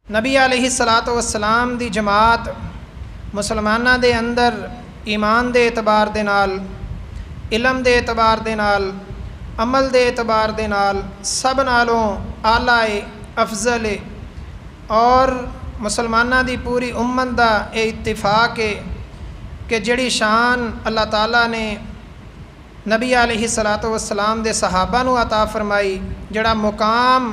نبی علیہ الصلاۃ والسلام دی جماعت مسلماناں دے اندر ایمان دے اعتبار دے نال، علم دے اعتبار دے نال، عمل دے اعتبار دے نال سب نالوں اعلیٰ افضل اور مسلماناں دی پوری امت دا اے اتفاق ہے کہ جڑی شان اللہ تعالیٰ نے نبی علیہ الصلاۃ والسلام دے صحابہ نو عطا فرمائی، جڑا مقام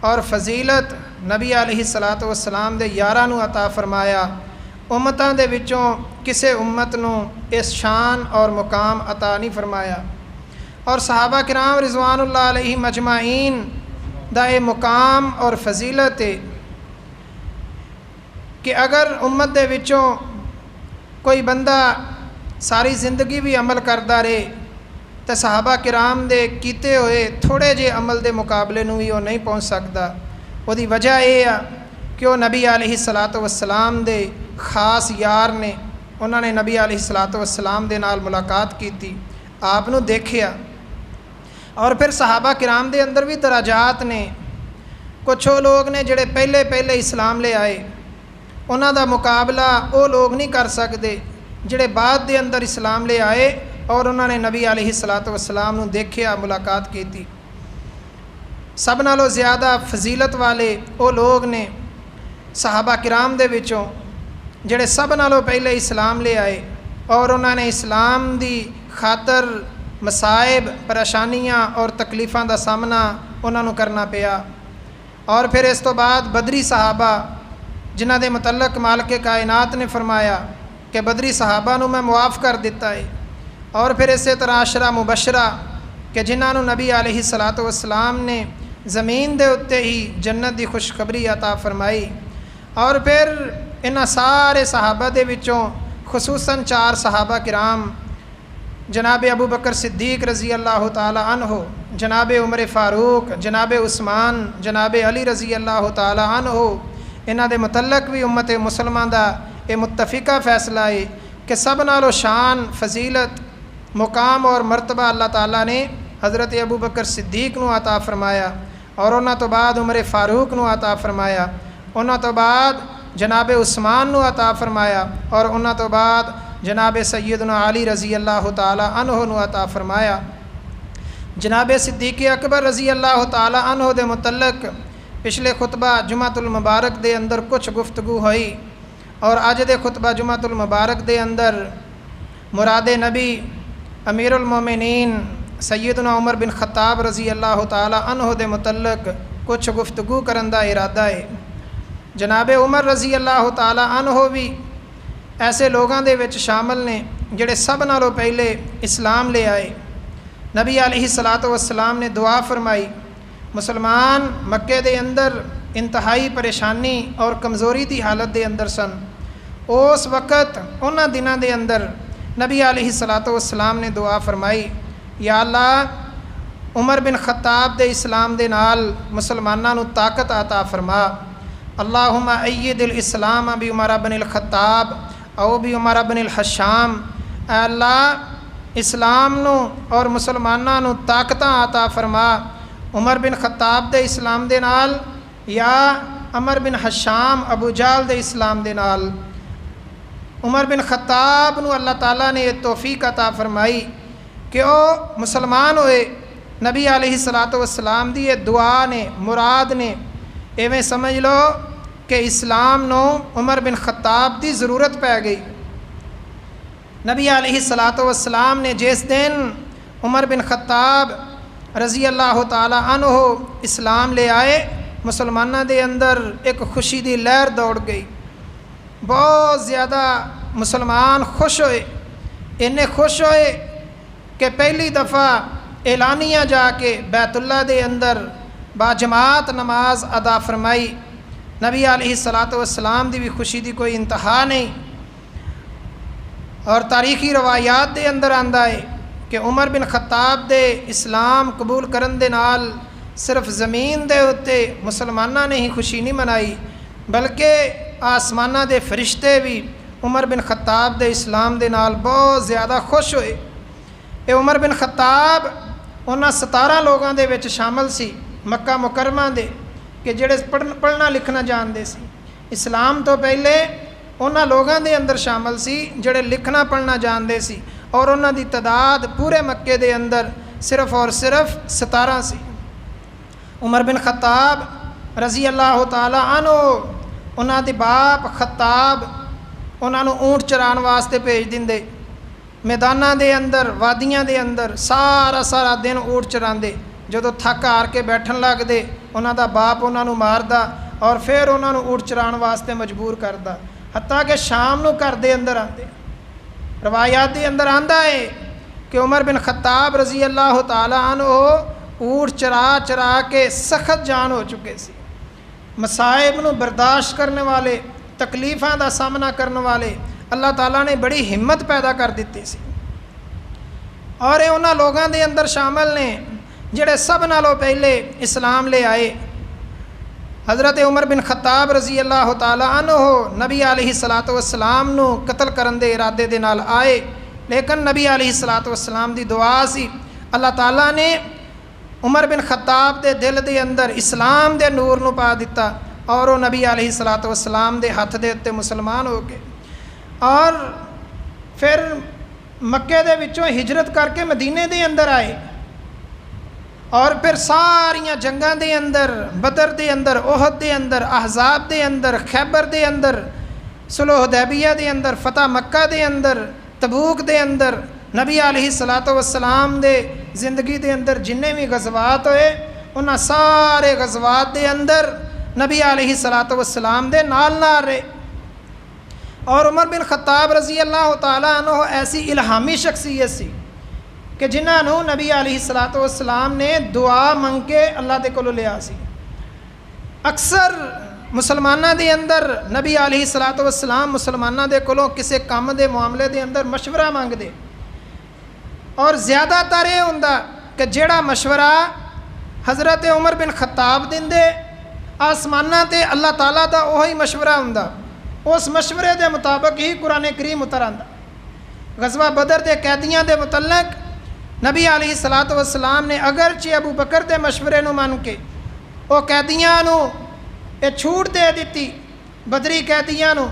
اور فضیلت نبی علیہ الصلاۃ والسلام دے یاراں نو عطا فرمایا، امتاں دے وچوں کسے امت نو اس شان اور مقام عطا نہیں فرمایا۔ اور صحابہ کرام رضوان اللہ علیہم اجمعین دا اے مقام اور فضیلت ہے کہ اگر امت دے وچوں کوئی بندہ ساری زندگی بھی عمل کردا رہے تو صحابہ کرام دے کیتے ہوئے تھوڑے جے عمل دے مقابلے نو بھی وہ نہیں پہنچ سکتا۔ وہ دی وجہ یہ ہے کہ وہ نبی علیہ الصلاۃ والسلام دے خاص یار نے، انہوں نے نبی علیہ الصلاۃ والسلام دے نال ملاقات کی تھی، آپ نو دیکھیا۔ اور پھر صحابہ کرام دے اندر بھی درجات نے، کچھ وہ لوگ نے جڑے پہلے اسلام لے آئے، انہاں دا مقابلہ وہ لوگ نہیں کر سکتے جڑے بعد دے اندر اسلام لے آئے اور انہوں نے نبی علیہ الصلاۃ والسلام نو دیکھیا، ملاقات کی تھی۔ سب نالوں زیادہ فضیلت والے وہ لوگ نے صحابہ کرام دے وچوں جڑے سب نالوں پہلے اسلام لے آئے اور انہوں نے اسلام دی خاطر مصائب، پریشانیاں اور تکلیفاں دا سامنا انہوں نے کرنا پیا۔ اور پھر اس تو بعد بدری صحابہ جنہ دے متعلق مالک کائنات نے فرمایا کہ بدری صحابہ نو میں معاف کر دیتا ہے۔ اور پھر اسی طرح عشرہ مبشرہ کہ جنہاں نو نبی علیہ الصلاۃ والسلام نے زمین دے اتے ہی جنت دی خوشخبری عطا فرمائی۔ اور پھر انہاں سارے صحابہ دے وچوں خصوصاً 4 صحابہ کرام جناب ابو بکر صدیق رضی اللہ تعالی عنہ، جناب عمر فاروق، جناب عثمان، جناب علی رضی اللہ تعالی عنہ، انہاں دے متعلق بھی امت مسلمان دا یہ متفقہ فیصلہ ہے کہ سب نالوں شان، فضیلت، مقام اور مرتبہ اللہ تعالیٰ نے حضرت ابو بکر صدیق نو عطا فرمایا، اور انہاں تو بعد عمر فاروق نو عطا فرمایا، انہاں تو بعد جناب عثمان نو عطا فرمایا، اور انہاں تو بعد جناب سیدنا علی رضی اللہ تعالی عنہ نو عطا فرمایا۔ جناب صدیق اکبر رضی اللہ تعالی عنہ دے متعلق پچھلے خطبہ جمعۃ المبارک دے اندر کچھ گفتگو ہوئی، اور اج دے خطبہ جمعۃ المبارک دے اندر مراد نبی امیر المومنین سیدنا عمر بن خطاب رضی اللہ تعالی عنہ دے متعلق کچھ گفتگو کرن دا ارادہ ہے۔ جناب عمر رضی اللہ تعالی عنہ بھی ایسے لوگاں دے وچ شامل نے جڑے سب نالوں پہلے اسلام لے آئے۔ نبی علیہ الصلاۃ والسلام نے دعا فرمائی، مسلمان مکے دے اندر انتہائی پریشانی اور کمزوری دی حالت دے اندر سن، اس وقت انہاں دناں دے اندر نبی علیہ الصلاۃ والسلام نے دعا فرمائی، یا اللہ عمر بن خطاب دے اسلام دے نال مسلماناں نو طاقت عطا فرما، اللہم اید الاسلام بعمر بن الخطاب او بعمر بن الحشام، اے اللہ اسلام نو اور مسلماناں نو طاقتاں عطا فرما عمر بن خطاب دے اسلام دے نال یا عمر بن حشام ابو جہل دے اسلام دے نال۔ عمر بن خطاب نو اللہ تعالیٰ نے یہ توفیق عطا فرمائی کہ وہ مسلمان ہوئے۔ نبی علیہ الصلاۃ والسلام دی یہ دعا نے، مراد نے، ایویں سمجھ لو کہ اسلام نو عمر بن خطاب دی ضرورت پہ گئی۔ نبی علیہ الصلاۃ والسلام نے جس دن عمر بن خطاب رضی اللہ تعالی عنہ اسلام لے آئے، مسلمانوں دے اندر ایک خوشی دی لہر دوڑ گئی، بہت زیادہ مسلمان خوش ہوئے، انہیں خوش ہوئے کہ پہلی دفعہ اعلانیہ جا کے بیت اللہ دے اندر باجماعت نماز ادا فرمائی۔ نبی علیہ الصلاۃ والسلام دی بھی خوشی دی کوئی انتہا نہیں، اور تاریخی روایات دے اندر آندا ہے کہ عمر بن خطاب دے اسلام قبول کرن دے نال صرف زمین دے اتے مسلماناں نے ہی خوشی نہیں منائی، بلکہ آسماناں دے فرشتے بھی عمر بن خطاب دے اسلام دے نال بہت زیادہ خوش ہوئے۔ اے عمر بن خطاب انہاں 17 لوگاں دے وچ شامل سی مکہ مکرمہ دے کہ جڑے پڑھنا لکھنا جانتے سی۔ اسلام تو پہلے انہاں لوگاں دے اندر شامل سی جڑے لکھنا پڑھنا جانتے سی، اور انہاں دی تعداد پورے مکے دے اندر صرف اور صرف 17 سی۔ عمر بن خطاب رضی اللہ تعالی عنہ انہاں دے باپ خطاب انہاں نوں اونٹ چران واسطے بھیج دیندے، میداناں دے اندر وادیاں دے اندر سارا دن اونٹ چراندے، جدوں تھک ہار کے بیٹھن لگدے انہاں دا باپ انہاں نوں ماردا اور پھر انہاں نوں اونٹ چران واسطے مجبور کردا، حتیٰ کہ شام نوں گھر دے اندر آندے۔ روایات دے اندر آندا ہے کہ عمر بن خطاب رضی اللہ تعالی عنہ اونٹ چرا کے سخت جان ہو چکے سی، مصائب نوں برداشت کرنے والے، تکلیفاں دا سامنا کرنے والے اللہ تعالیٰ نے بڑی ہمت پیدا کر دیتی سی، اور یہ انہاں لوگاں دے اندر شامل نے جڑے سب نالوں پہلے اسلام لے آئے۔ حضرت عمر بن خطاب رضی اللہ تعالی عنہ نبی علیہ الصلوۃ والسلام نو قتل کرن دے ارادے دے نال آئے، لیکن نبی علیہ الصلوۃ والسلام دی دعا سی، اللہ تعالیٰ نے عمر بن خطاب دے دل دے اندر اسلام دے نور نو پا دیتا، اور وہ نبی علیہ الصلوۃ والسلام دے ہاتھ دے اتے مسلمان ہو گئے، اور پھر مکے دے وچوں ہجرت کر کے مدینے دے اندر آئے، اور پھر ساریاں جنگاں دے اندر، بدر دے اندر، احد دے اندر، احزاب دے اندر، خیبر دے اندر، صلح حدیبیہ دے اندر، فتح مکہ دے اندر، تبوک دے اندر، نبی علیہ الصلوۃ والسلام دے زندگی دے اندر جننے بھی غزوات ہوئے انہاں سارے غزوات دے اندر نبی علیہ الصلوۃ والسلام دے نال رہے۔ اور عمر بن خطاب رضی اللہ تعالیٰ عنہ ایسی الہامی شخصیت سی کہ جنہاں نوں نبی علیہ الصلوۃ والسلام نے دعا منگ کے اللہ دے کولوں لیا سی۔ اکثر مسلماناں دے اندر نبی علیہ الصلوۃ والسلام مسلماناں دے کولوں کسے کام دے معاملے دے اندر مشورہ منگدے، اور زیادہ تر یہ ہوندا کہ جیڑا مشورہ حضرت عمر بن خطاب دیندے آسماناں تے اللہ تعالیٰ دا وہی مشورہ ہوندا، اس مشورے دے مطابق ہی قرآن کریم اتر آندا۔ غزوہ بدر دے قیدیاں دے متعلق نبی علیہ الصلوۃ والسلام نے اگرچہ ابو بکر دے مشورے نو مان کے وہ قیدیاں نو یہ چھوٹ دے دیتی، بدری قیدیاں نو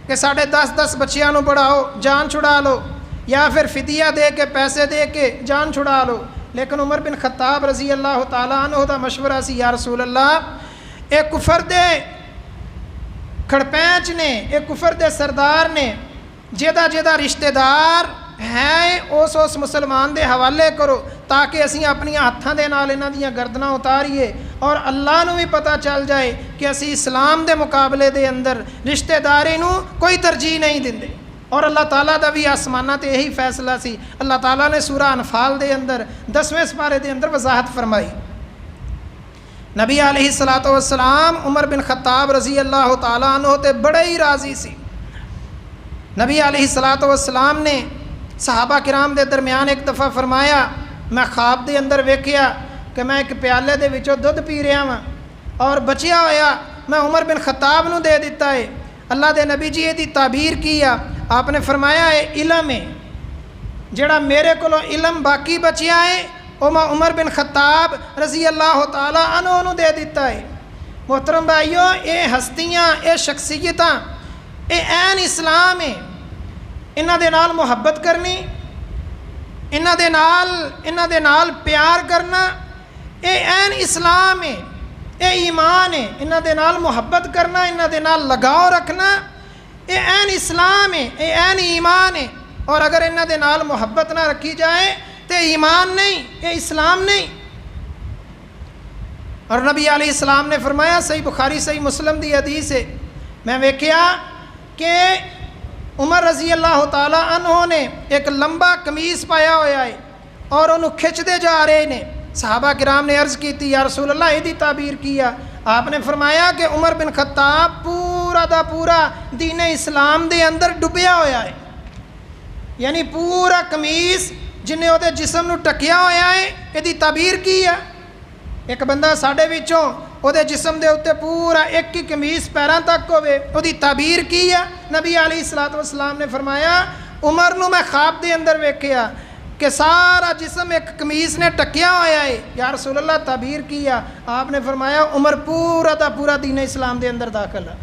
کہ ساڑھے 10 بچیاں نو بڑھاؤ جان چھڑا لو، یا پھر فدیہ دے کے پیسے دے کے جان چھڑا لو، لیکن عمر بن خطاب رضی اللہ تعالیٰ عنہ دا مشورہ سی، یا رسول اللہ اے کفر دے کھڑپینچ نے، اے کفر دے سردار نے جیدہ رشتہ دار ہیں اس مسلمان دے حوالے کرو، تاکہ اسی اپنی ہاتھاں دے نال انہاں دیاں گردناں اتاریے، اور اللہ نو بھی پتہ چل جائے کہ اسی اسلام دے مقابلے دے اندر رشتہ داری نو کوئی ترجیح نہیں دیندے۔ اور اللہ تعالیٰ دا بھی آسمانہ تے یہی فیصلہ سی۔ اللہ تعالیٰ نے سورہ انفال دے اندر 10ویں سپارے دے اندر وضاحت فرمائی۔ نبی علیہ الصلوۃ والسلام عمر بن خطاب رضی اللہ تعالیٰ عنہ تے بڑے ہی راضی سی۔ نبی علیہ الصلوۃ والسلام نے صحابہ کرام دے درمیان ایک دفعہ فرمایا، میں خواب دے اندر ویکھیا کہ میں ایک پیالے دے وچوں دودھ پی رہا ہاں، اور بچیا ہویا میں عمر بن خطاب نو دے دیتا ہے۔ اللہ دے نبی جی دی تعبیر کیا، آپ نے فرمایا ہے علم ہے جڑا میرے کولو علم باقی بچیا ہے وہ میں عمر بن خطاب رضی اللہ تعالیٰ عنہ نو دے دیتا ہے۔ محترم بھائیو، اے ہستیاں، اے شخصیتاں، اے عین اسلام ہے۔ انہاں دے نال محبت کرنی، انہاں دے نال پیار کرنا، اے عین اسلام ہے، اے ایمان ہے۔ انہاں دے نال محبت کرنا، انہاں دے نال لگاؤ رکھنا، اے عین اسلام ہے، اے عین ایمان ہے۔ اور اگر انہاں دے نال محبت نہ رکھی جائے تو ایمان نہیں، اے اسلام نہیں۔ اور نبی علیہ السلام نے فرمایا، صحیح بخاری صحیح مسلم دی حدیث ہے، میں ویکھیا کہ عمر رضی اللہ تعالیٰ عنہ نے ایک لمبا قمیص پایا ہوا ہے اور انہوں کھچتے جا رہے نے۔ صحابہ کرام نے عرض کی تھی، یا رسول اللہ یہ دی تعبیر کیا۔ آپ نے فرمایا کہ عمر بن خطاب پورا دا پورا دین اسلام دے اندر ڈبیا ہوا ہے، یعنی پورا قمیص جنہیں وہ جسم نو ٹکیا ہوا ہے یہ دی تعبیر کی ہے۔ ایک بندہ ساڈے وچوں وہ جسم دے اتنے پورا ایک ہی قمیص پیراں تک ہوئے، وہ دی تعبیر کی ہے۔ نبی علیہ الصلوۃ والسلام نے فرمایا، عمر نو میں خواب دے اندر ویکھیا کہ سارا جسم ایک قمیص نے ٹکیا ہوا ہے. یا رسول اللہ تعبیر کیا، آپ نے فرمایا عمر پورا دا پورا دین اسلام دے اندر داخل ہے.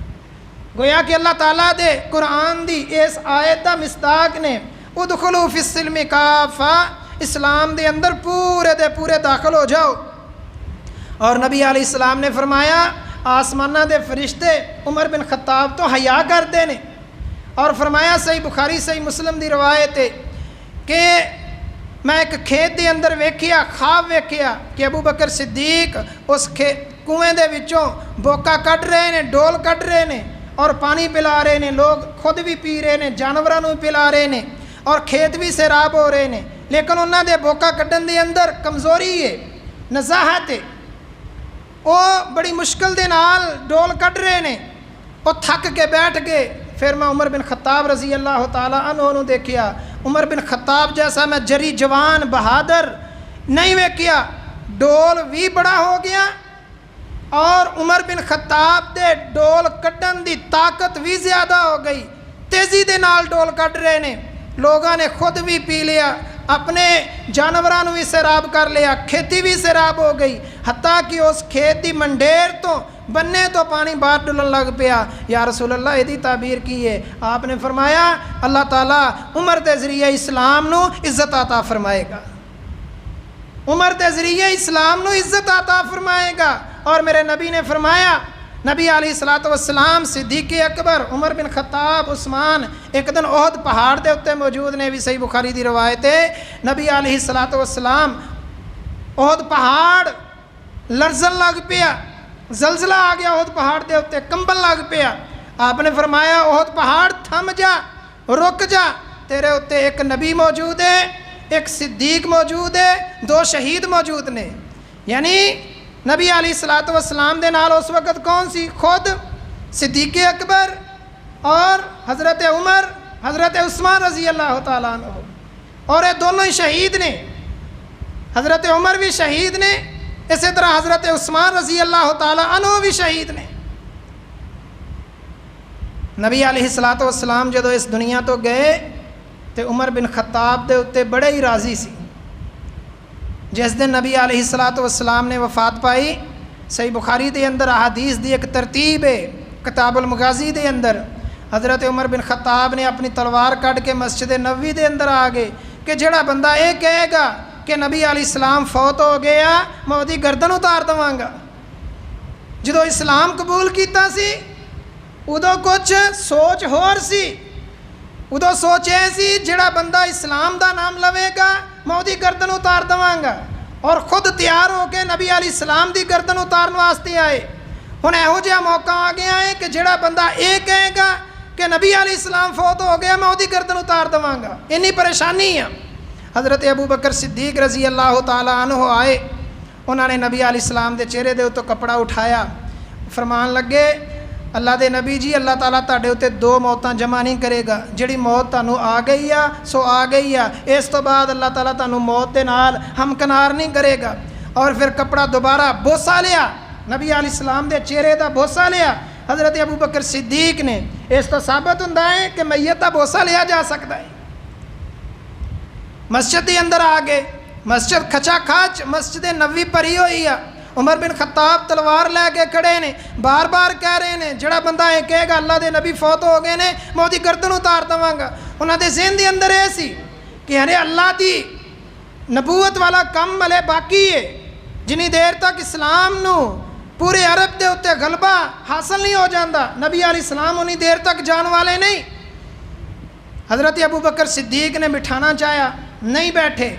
گویا کہ اللہ تعالیٰ دے قرآن دی اس آیت دا مصداق نے ادخلوا فی السلم کافہ، اسلام دے اندر پورے دے پورے داخل ہو جاؤ. اور نبی علیہ السلام نے فرمایا آسمانہ دے فرشتے عمر بن خطاب تو حیا کرتے نے. اور فرمایا صحیح بخاری صحیح مسلم دی روایت ہے کہ میں ایک کھیت دے اندر ویکھیا، خواب ویکھیا کہ ابو بکر صدیق اس کنویں دے وچوں بوکا کڈ رہے نے، ڈول کڈ رہے نے اور پانی پلا رہے نے. لوگ خود بھی پی رہے نے، جانوراں نوں پلا رہے نے اور کھیت بھی سیراب ہو رہے نے. لیکن انہاں دے بوکا کڈن دے اندر کمزوری ہے، نزاہت ہے. وہ بڑی مشکل دے نال ڈول کڈ رہے نے، وہ تھک کے بیٹھ گئے. پھر میں عمر بن خطاب رضی اللہ تعالیٰ عنہ نوں دیکھیا. عمر بن خطاب جیسا میں جری جوان بہادر نہیں ویکھیا. ڈول بھی بڑا ہو گیا اور عمر بن خطاب دے ڈول کڈن دی طاقت بھی زیادہ ہو گئی. تیزی دے نال ڈول کڈ رہے نے. لوگوں نے خود بھی پی لیا، اپنے جانوراں نوں بھی سیراب کر لیا، کھیتی بھی سیراب ہو گئی. حتیٰ کہ اس کھیت دی منڈیر تو بننے تو پانی باہر ڈلن لگ پیا. یا رسول اللہ یہ تعبیر کی ہے. آپ نے فرمایا اللہ تعالیٰ عمر دے ذریعے اسلام نو عزت عطا فرمائے گا، عمر دے ذریعے اسلام نو عزت عطا فرمائے گا. اور میرے نبی نے فرمایا، نبی علیہ الصلوۃ والسلام، صدیق اکبر، عمر بن خطاب، عثمان ایک دن احد پہاڑ دے اتنے موجود نے، بھی صحیح بخاری دی روایت ہے. نبی علیہ الصلوۃ والسلام احد پہاڑ لرزن لگ پیا، زلزلہ آ گیا احد پہاڑ دے اتنے، کمبل لگ پیا. آپ نے فرمایا احد پہاڑ تھم جا، رک جا، تیرے اتنے ایک نبی موجود ہے، ایک صدیق موجود ہے، دو شہید موجود نے. یعنی نبی علیہ الصلوۃ والسلام دے نال اس وقت کون سی؟ خود صدیق اکبر اور حضرت عمر، حضرت عثمان رضی اللہ تعالیٰ عنہ، اور یہ دونوں ہی شہید نے. حضرت عمر بھی شہید نے، اسی طرح حضرت عثمان رضی اللہ تعالیٰ عنہ بھی شہید نے. نبی علیہ الصلوۃ والسلام جدو اس دنیا تو گئے تو عمر بن خطاب دے اتنے بڑے ہی راضی سی. جس دن نبی علیہ الصلوۃ والسلام نے وفات پائی، صحیح بخاری دے اندر احادیث دی ایک ترتیب ہے، کتاب المغازی دے اندر حضرت عمر بن خطاب نے اپنی تلوار کڈ کے مسجد نبوی دے اندر آ گئے کہ جڑا بندہ یہ کہے گا کہ نبی علیہ السلام فوت ہو گیا، میں وہی گردن اتار دواں گا. جدو اسلام قبول کیتا سی ادو کچھ سوچ ہور سی. ادو سوچ یہ سی جڑا بندہ اسلام دا نام لوے گا میں وہی گردن اتار دواں گا، اور خود تیار ہو کے نبی علیہ السلام دی گردن اتارن واسطے آئے. ہن یہو جہا موقع آ گیا ہے کہ جڑا بندہ یہ کہے گا کہ نبی علیہ السلام فوت ہو گیا میں وہی گردن اتار دواں گا. اتنی پریشانی ہے. حضرت ابو بکر صدیق رضی اللہ تعالیٰ عنہ آئے، انہوں نے نبی علیہ السلام دے چہرے دے اتوں کپڑا اٹھایا، فرمان لگے اللہ دے نبی جی اللہ تعالیٰ تہاڈے اتنے دو موتاں جمع نہیں کرے گا. جڑی موت تانوں آ گئی آ سو آ گئی آ، اس تو بعد اللہ تعالیٰ تانوں موت دے نال ہمکنار نہیں کرے گا. اور پھر کپڑا دوبارہ بوسا لیا، نبی علیہ السلام دے چہرے دا بوسا لیا حضرت ابو بکر صدیق نے. اس تو ثابت ہوندا ہے کہ میت دا بوسا لیا جا سکتا ہے. مسجد کے اندر آ گئے، مسجد کھچا کھچ مسجد نبوی بھری ہوئی ہے. عمر بن خطاب تلوار لے کے کھڑے نے، بار بار کہہ رہے ہیں جڑا بندہ یہ کہے گا اللہ دے نبی فوت ہو گئے نے میں وہی گردن اتار دواں گا. انہوں دے ذہن دے اندر یہ سی کہ ارے اللہ دی نبوت والا کم ہلے باقی ہے. جنی دیر تک اسلام نو پورے عرب دے اتنے غلبہ حاصل نہیں ہو جاتا، نبی علیہ السلام انہی دیر تک جان والے نہیں. حضرت ابو بکر صدیق نے بٹھانا چاہیا، نہیں بیٹھے.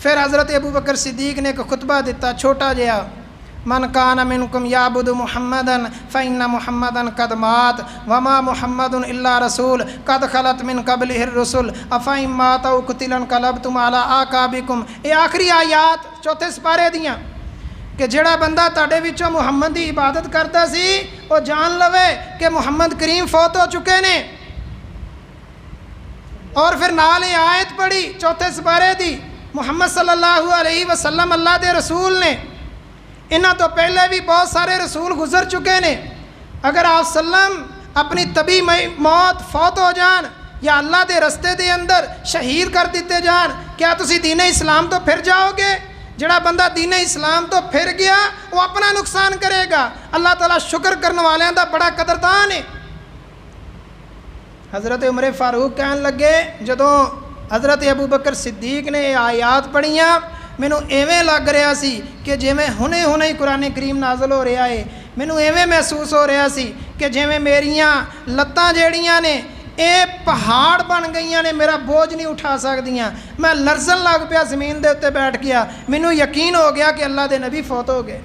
پھر حضرت ابو بکر صدیق نے ایک خطبہ دیتا چھوٹا جہا، من کان منکم یعبد محمدا فإن محمدا قد مات وما محمد الا رسول قد خلت من قبلہ الرسل افإن مات او قتل انقلبتم علی اعقابکم. یہ آخری آیات چوتھے سپارے دیاں کہ جڑا بندہ تاڈے وچوں محمد دی عبادت کرتا سی وہ جان لوے کہ محمد کریم فوت ہو چکے نے. اور پھر نال یہ آیت پڑھی چوتھے سپارے دی، محمد صلی اللہ علیہ وسلم اللہ دے رسول نے، انہاں تو پہلے بھی بہت سارے رسول گزر چکے نے. اگر آپ سلم اپنی طبی موت فوت ہو جان یا اللہ دے رستے دے اندر شہید کر دیتے جان، کیا تسی دین اسلام تو پھر جاؤ گے؟ جڑا بندہ دین اسلام تو پھر گیا وہ اپنا نقصان کرے گا۔ اللہ تعالیٰ شکر کرنے والوں دا بڑا قدردان ہے۔ حضرت عمر فاروق کہن لگے جدوں حضرت ابو بکر صدیق نے یہ آیات پڑھیاں، مینوں ایویں لگ رہا سی کہ جویں ہنے ہی قرآن کریم نازل ہو رہا ہے، مینوں ایویں محسوس ہو رہا سی کہ جویں میریاں لتاں جیڑیاں نے اے پہاڑ بن گئیاں نے، میرا بوجھ نہیں اٹھا سکدیاں، میں لرزن لگ پیا زمین دے اتنے بیٹھ گیا، مینوں یقین ہو گیا کہ اللہ دے نبی فوت ہو گئے۔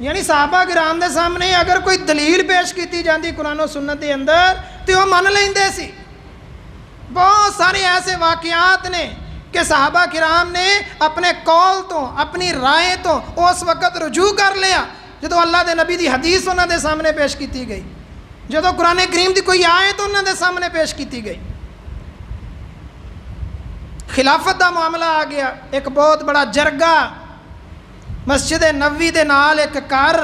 یعنی صحابہ کرام دے سامنے اگر کوئی دلیل پیش کیتی جاندی قرآن و سنت دے اندر تو وہ من لیندے سی۔ بہت سارے ایسے واقعات نے کہ صحابہ کرام نے اپنے قول تو اپنی رائے تو اس وقت رجوع کر لیا جدو اللہ دے نبی دی حدیث انہوں دے سامنے پیش کیتی گئی، جدو قرآن کریم دی کوئی آیت انہوں دے سامنے پیش کیتی گئی۔ خلافت دا معاملہ آ گیا، ایک بہت بڑا جرگہ مسجد نبوی دے نال ایک گھر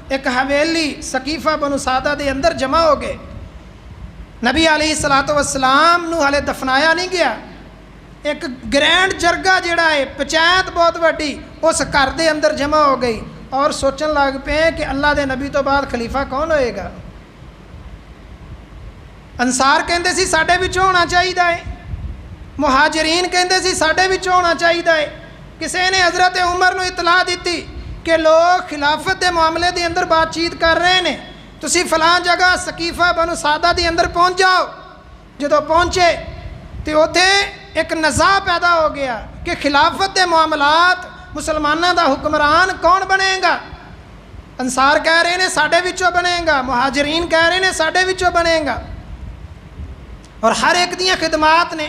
ایک حویلی سقیفہ بنو سعدہ دے اندر جمع ہو گئے۔ نبی علیہ الصلوۃ والسلام نو ہلے دفنایا نہیں گیا، ایک گرینڈ جرگہ جڑا ہے پنچایت بہت وڈی اس گھر دے اندر جمع ہو گئی اور سوچن لگ پے کہ اللہ دے نبی تو بعد خلیفہ کون ہوئے گا۔ انصار کہندے سی ساڈے وچوں ہونا چاہیے ہے، مہاجرین کہندے سی ساڈے وچوں ہونا چاہیے ہے۔ کسی نے حضرت عمر نو اطلاع دیتی کہ لوگ خلافت دے معاملے دے اندر بات چیت کر رہے ہیں، تسی فلاں جگہ سقیفہ بنو سعدہ دے اندر پہنچ جاؤ۔ جدو پہنچے تو اوتھے ایک نزاع پیدا ہو گیا کہ خلافت دے معاملات مسلمانوں دا حکمران کون بنے گا۔ انصار کہہ رہے ہیں ساڈے وچوں بنے گا، مہاجرین کہہ رہے ہیں ساڈے وچوں بنے گا، اور ہر ایک دیاں خدمات نے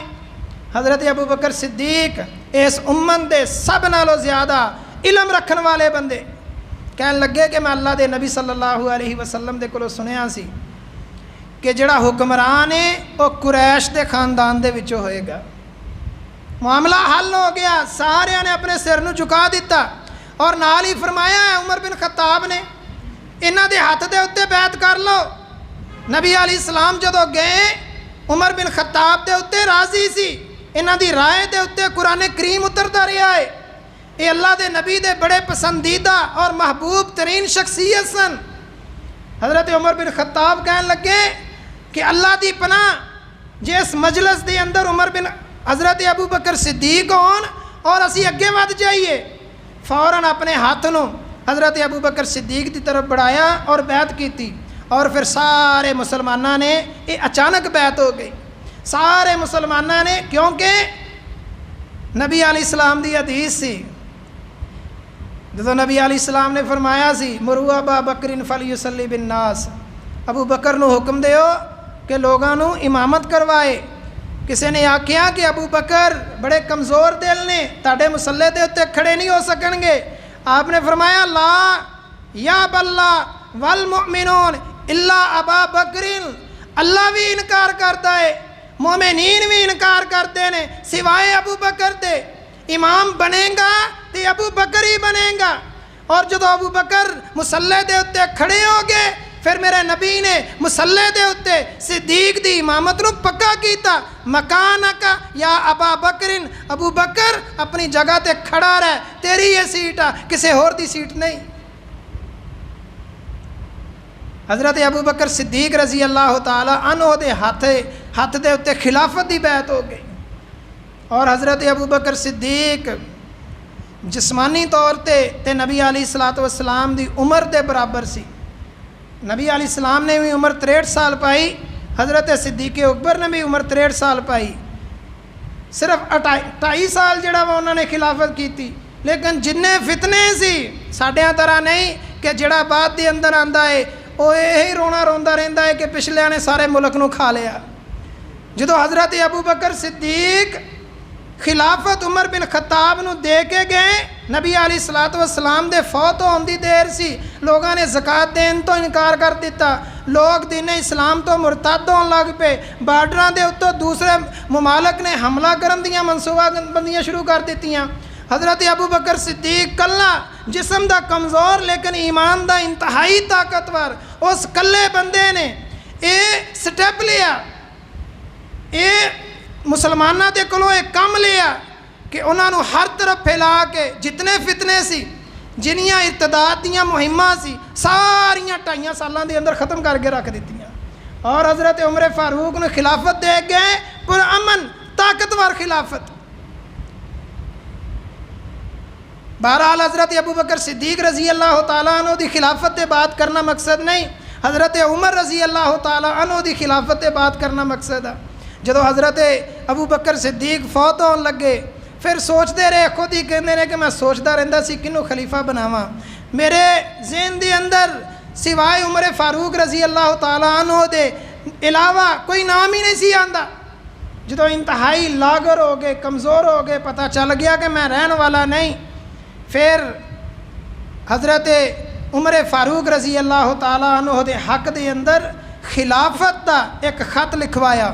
حضرت ابو بکر صدیق اس امت دے سب نالوں زیادہ علم رکھن والے بندے کہن لگے کہ میں اللہ دے نبی صلی اللہ علیہ وسلم دے کولوں سنیا سی کہ جڑا حکمران ہے وہ قریش دے خاندان دے وچوں ہوئے گا۔ معاملہ حل ہو گیا، سارے نے اپنے سر نو جھکا دیتا اور نال ہی فرمایا ہے عمر بن خطاب نے انہاں دے ہاتھ دے اتنے بیعت کر لو۔ نبی علیہ السلام جدو گئے عمر بن خطاب دے اتنے راضی سی، انہاں دی رائے دے اتنے قرآن کریم اترتا رہا ہے۔ یہ اللہ دے نبی دے بڑے پسندیدہ اور محبوب ترین شخصیت سن۔ حضرت عمر بن خطاب کہنے لگے کہ اللہ دی پناہ جس مجلس دے اندر عمر بن حضرت ابو بکر صدیق ہون اور اسی اگے ود جائیے، فوراً اپنے ہاتھ نو حضرت ابو بکر صدیق دی طرف بڑھایا اور بیعت کیتی، اور پھر سارے مسلمانوں نے یہ اچانک بیعت ہو گئی۔ سارے مسلمانوں نے، کیونکہ نبی علیہ السلام دی حدیث سی، جدو نبی علیہ السلام نے فرمایا سی مروا ابا بکر فلیصلی بالناس، ابو بکر نو حکم دیو کہ لوگاں نو امامت کروائے۔ کسی نے آکھیا کہ ابو بکر بڑے کمزور دل نے، تاڑے مسلح دے اتنے کھڑے نہیں ہو سکن گے۔ آپ نے فرمایا لا یا باللہ والمؤمنون الا ابا بکر، اللہ بھی انکار کرتا ہے، مومنین بھی انکار کرتے ہیں سوائے ابو بکر دے۔ امام بنے گا تو ابو بکر ہی بنے گا۔ اور جدو ابو بکر مسلح دے اتنے کھڑے ہو گئے پھر میرے نبی نے مسلح دے اتنے صدیق دی امامت نو پکا کیتا، مکانکا یا ابا بکرن، ابو بکر اپنی جگہ تے کھڑا رہ، تیری یہ سیٹ آ، کسی اور دی سیٹ نہیں۔ حضرت ابو بکر صدیق رضی اللہ تعالی عنہ دے ہاتھ دے اتنے خلافت دی بیعت ہو گئی، اور حضرت ابو بکر صدیق جسمانی طور تے نبی علیہ الصلوۃ والسلام دی عمر دے برابر سی۔ نبی علیہ السلام نے بھی عمر 63 سال پائی، حضرت صدیق اکبر نے بھی عمر 63 سال پائی، صرف 28 سال جڑا وہ انہوں نے خلافت کی تھی۔ لیکن جننے فتنے سی ساڈیاں طرح نہیں کہ جڑا بعد دے اندر آندا ہے وہ یہی رونا روندا رہندا ہے کہ پچھلیاں نے سارے ملک نو کھا لیا۔ جدو حضرت ابو بکر صدیق خلافت عمر بن خطاب نو دے کے گئے، نبی علیہ الصلوۃ والسلام دے فوت ہون دی دیر سی، لوگاں نے زکوٰۃ دین تو انکار کر دیتا، لوگ دین اسلام تو مرتد ہون لگ پے، بارڈراں دے اتوں دوسرے ممالک نے حملہ کرن دیاں منصوبہ بندیاں شروع کر دیتیاں۔ حضرت ابو بکر صدیق کلا جسم دا کمزور لیکن ایمان دا انتہائی طاقتور، اس کلے بندے نے اے سٹیپ لیا یہ مسلمانوں کے کولوں ایک کم لیا کہ انہوں نے ہر طرف پھیلا کے جتنے فتنے سی جنیاں ارتداد دیاں مہماں سی ساریاں 2.5 سالاں دے اندر ختم کر کے رکھ دیتیاں، اور حضرت عمر فاروق نے خلافت دے گئے، پرامن طاقتور خلافت۔ بہرحال حضرت ابو بکر صدیق رضی اللہ تعالیٰ عنہ دی خلافت دے بات کرنا مقصد نہیں، حضرت عمر رضی اللہ تعالیٰ عنہ دی خلافت دے بات کرنا مقصد ہے۔ جدو حضرت ابو بکر صدیق فوت ہون لگے پھر سوچتے رہے، خود ہی کہندے نے کہ میں سوچتا رہندا سی کنوں خلیفہ بناواں، میرے ذہن دے اندر سوائے عمر فاروق رضی اللہ تعالیٰ عنہ دے علاوہ کوئی نام ہی نہیں سی آندا۔ جدو انتہائی لاغر ہو گئے، کمزور ہو گئے، پتہ چل گیا کہ میں رہن والا نہیں، پھر حضرت عمر فاروق رضی اللہ تعالیٰ عنہ دے حق دے اندر خلافت دا ایک خط لکھوایا،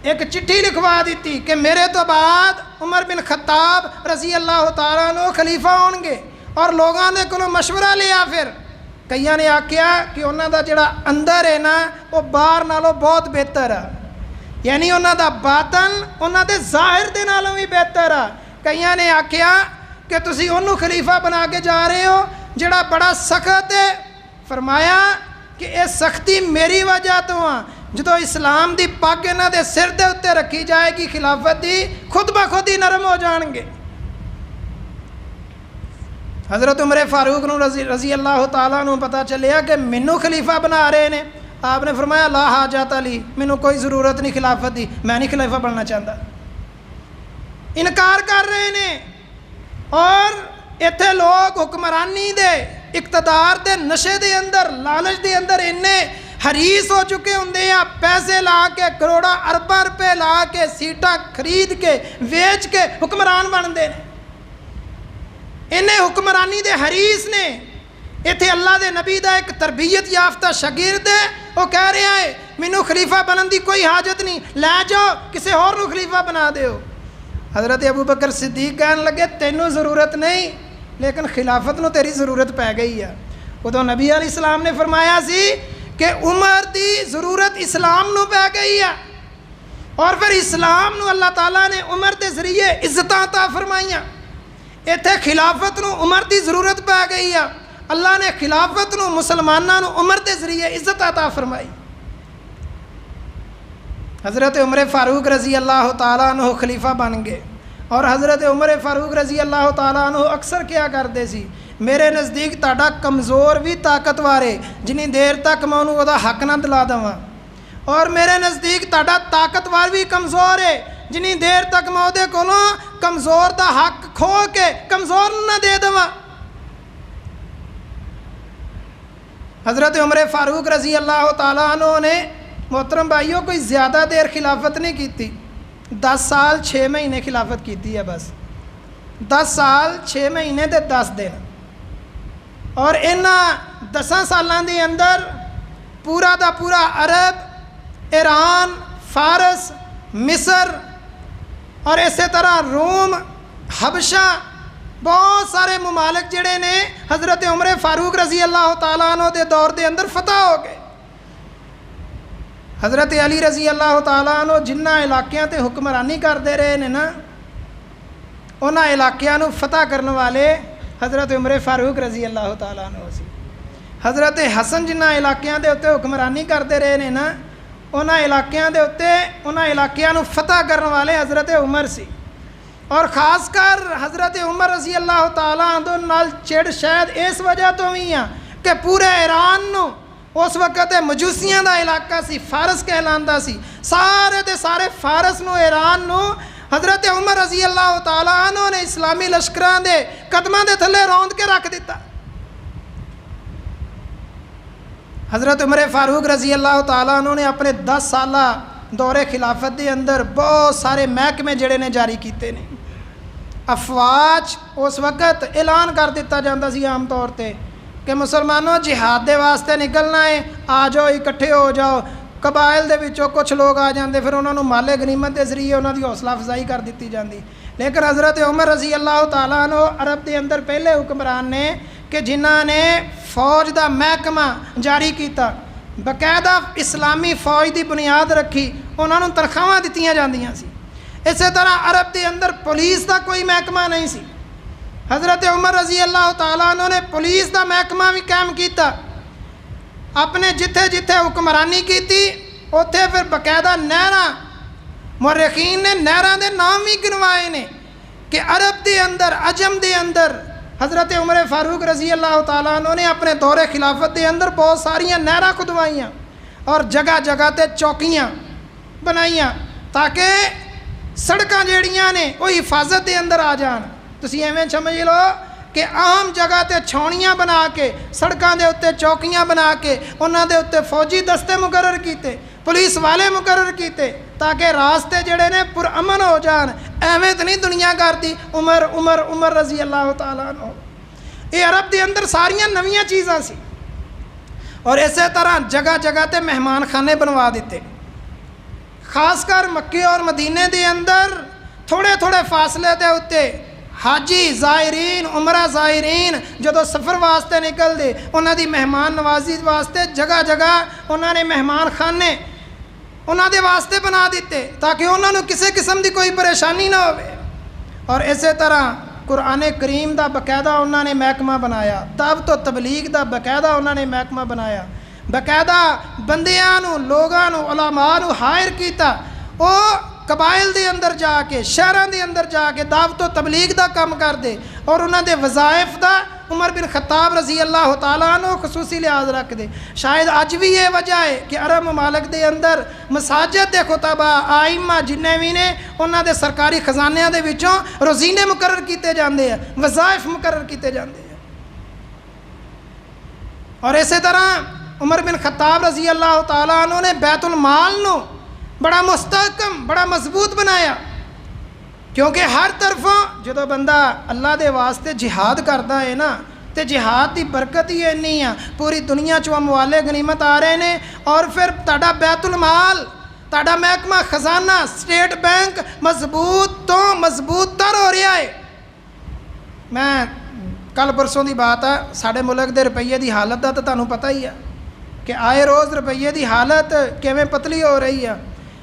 ایک چٹھی لکھوا دیتی کہ میرے تو بعد عمر بن خطاب رضی اللہ تعالیٰ عنہ خلیفہ ہون گے، اور لوگوں نے کولوں مشورہ لیا، پھر کئیاں نے آکھیا کہ انہاں دا جڑا اندر ہے نا وہ باہر نالوں بہت بہتر ہے، یعنی انہاں دا باطن انہاں دے ظاہر دے نالوں بھی بہتر ہے۔ کئیاں نے آکھیا کہ تسی انہوں خلیفہ بنا کے جا رہے ہو جڑا بڑا سخت ہے، فرمایا کہ اے سختی میری وجہ تو ہاں، جدو اسلام دی پگ انہاں دے سر دے اتے رکھی جائے گی خلافت دی خود بخود ہی نرم ہو جان گے۔ حضرت عمر فاروق نو رضی اللہ تعالیٰ نو پتہ چلیا کہ مینوں خلیفہ بنا رہے نے، آپ نے فرمایا لا حاجت علی، مینوں کوئی ضرورت نہیں خلافت دی، میں نہیں خلیفہ بننا چاہتا، انکار کر رہے نے۔ اور ایتھے لوگ حکمرانی دے اقتدار دے نشے دے اندر لالچ دے اندر اننے حریص ہو چکے ہوندے ہیں، پیسے لا کے کروڑا ارباں روپے لا کے سیٹاں خرید کے ویچ کے حکمران بن دے نے، انہیں حکمرانی دے حریص نے۔ ایتھے اللہ دے نبی دا ایک تربیت یافتہ شاگرد ہے، وہ کہہ رہا ہے مینوں خلیفہ بنن دی کوئی حاجت نہیں، لے جاؤ کسی اور نو خلیفہ بنا دیو۔ حضرت ابو بکر صدیق کہنے لگے تینوں ضرورت نہیں، لیکن خلافت نو تیری ضرورت پی گئی ہے۔ ادو نبی علیہ السلام نے فرمایا سی کہ عمر دی ضرورت اسلام نو پی گئی ہے، اور پھر اسلام نو اللہ تعالیٰ نے عمر دے ذریعے عزتاں عطا فرمائیاں۔ ایتھے خلافت نو عمر دی ضرورت پی گئی ہے، اللہ نے خلافت نو مسلماناں نو عمر دے ذریعے عزت عطا فرمائی۔ حضرت عمر فاروق رضی اللہ تعالیٰ عنہ خلیفہ بن گئے، اور حضرت عمر فاروق رضی اللہ تعالیٰ عنہ اکثر کیا کرتے سی، میرے نزدیک تہاڈا کمزور بھی طاقتور ہے جنی دیر تک میں انہوں دا حق نہ دلا دواں، اور میرے نزدیک تہاڈا طاقتور بھی کمزور ہے جنی دیر تک میں دے کولوں کمزور دا حق کھو کے کمزور نہ دے دواں۔ حضرت عمر فاروق رضی اللہ تعالیٰ عنہ نے محترم بھائیوں کوئی زیادہ دیر خلافت نہیں کیتی، 10 سال 6 مہینے خلافت کیتی ہے بس، 10 سال 6 مہینے تے 10 دن، اور انہاں 10 سالاں دے اندر پورا دا پورا عرب، ایران، فارس، مصر اور اسی طرح روم، حبشہ، بہت سارے ممالک جڑے نے حضرت عمر فاروق رضی اللہ تعالیٰ عنہ دے دور دے اندر فتح ہو گئے۔ حضرت علی رضی اللہ تعالیٰ عنہ جنہ علاقیاں تے حکمرانی کرتے رہے نے نا، انہاں علاقیاں نو فتح کرنے والے حضرت عمر فاروق رضی اللہ تعالیٰ عنہ سی۔ حضرت حسن جنہ علاقیاں دے اتے حکمرانی کرتے رہے نے نا، انہاں علاقیاں دے اتے انہاں علاقیاں نو فتح کرنے والے حضرت عمر سی، اور خاص کر حضرت عمر رضی اللہ تعالیٰ عنہ نال چڑ شاید اس وجہ تو ہوئی ہیں کہ پورے ایران نو اس وقت مجوسیاں دا علاقہ سی، فارس کہلاندا سی، سارے دے سارے فارس نو، ایران نو حضرت عمر رضی اللہ تعالیٰ عنہ نے اسلامی لشکراں دے قدماں دے تھلے روند کے رکھ دیتا۔ حضرت عمر فاروق رضی اللہ تعالیٰ عنہ نے اپنے 10 سالہ دور خلافت دے اندر بہت سارے محکمے جڑے نے جاری کیتے نے۔ افواج اس وقت اعلان کر دیتا جاتا سی عام طور تے کہ مسلمانوں جہاد دے واسطے نکلنا ہے، آ جاؤ اکٹھے ہو جاؤ۔ قبائل دے وچوں کچھ لوگ آ جاندے، پھر انہوں نے مال غنیمت کے ذریعے انہوں دی حوصلہ افزائی کر دیتی جاندی۔ لیکن حضرت عمر رضی اللہ تعالیٰ عنہ عرب دے اندر پہلے حکمران نے کہ جنہاں نے فوج دا محکمہ جاری کیتا، باقاعدہ اسلامی فوج دی بنیاد رکھی، انہوں نے تنخواہ دیتیاں جاندیاں سی۔ اسی طرح عرب دے اندر پولیس دا کوئی محکمہ نہیں سی۔ حضرت عمر رضی اللہ تعالیٰ عنہ نے پولیس دا محکمہ بھی قائم کیتا، اپنے جتھے جتھے حکمرانی کیتی اوتھے پھر باقاعدہ نہراں، مورخین نے نہراں دے نام بھی گنوائے نے کہ عرب دے اندر، عجم دے اندر حضرت عمر فاروق رضی اللہ تعالیٰ عنہ نے اپنے دور خلافت دے اندر بہت ساریاں نہراں کھدوائیاں اور جگہ جگہ تے چوکیاں بنائیاں تاکہ سڑکاں جیڑیاں نے وہ حفاظت دے اندر آ جان۔ تسی ایویں سمجھ لو کہ عام جگہ تے چھاؤنیاں بنا کے، سڑکاں دے اتے چوکیاں بنا کے، انہاں دے اتے فوجی دستے مقرر کیتے، پولیس والے مقرر کیتے تاکہ راستے جڑے نے پر امن ہو جان۔ ایویں تو نہیں دنیا کرتی عمر عمر عمر رضی اللہ تعالیٰ عنہ۔ یہ عرب دے اندر ساریاں نویاں چیزاں سی، اور اسی طرح جگہ جگہ تے مہمان خانے بنوا دیتے، خاص کر مکے اور مدینے دے اندر تھوڑے تھوڑے فاصلے دے اتے حاجی زائرین، عمرہ زائرین جدو سفر واسطے نکل دے انہاں دی مہمان نوازی واسطے جگہ جگہ انہاں نے مہمان خانے انہاں دے واسطے بنا دیتے تاکہ انہاں نو کسی قسم دی کوئی پریشانی نہ ہوئے۔ اور اسی طرح قرآن کریم دا باقاعدہ انہاں نے محکمہ بنایا، دعوت و تبلیغ دا باقاعدہ انہاں نے محکمہ بنایا، باقاعدہ بندیاں نو، لوگاں نو، علماء نو ہائر کیتا، او قبائل دے اندر جا کے، شہراں دے اندر جا کے دعوت و تبلیغ دا کام کر دے، اور انہاں دے وظائف دا عمر بن خطاب رضی اللہ تعالیٰ عنہ خصوصی لحاظ رکھ دے۔ شاید اج بھی یہ وجہ ہے کہ عرب ممالک دے اندر مساجد دے خطبہ، آئمہ جننے بھی نے، انہاں دے سرکاری خزانیاں دے وچوں روزینے مقرر کیتے جاندے ہیں، وظائف مقرر کیتے جاندے ہیں۔ اور اسی طرح عمر بن خطاب رضی اللہ تعالیٰ عنہ نے بیت المال نو بڑا مستحکم، بڑا مضبوط بنایا، کیونکہ ہر طرفوں جدو بندہ اللہ دے واسطے جہاد کرتا ہے نا تے جہاد دی برکت ہی اینی ہے، پوری دنیا چوں اموال غنیمت آ رہے ہیں، اور پھر تہاڈا بیت المال، تہاڈا محکمہ خزانہ، اسٹیٹ بینک مضبوط تو مضبوط تر ہو رہا ہے۔ میں کل پرسوں دی بات ہے، ساڈے ملک دے روپیے دی حالت دا تو تانوں پتہ ہی ہے کہ آئے روز روپیے دی حالت کیویں پتلی ہو رہی ہے۔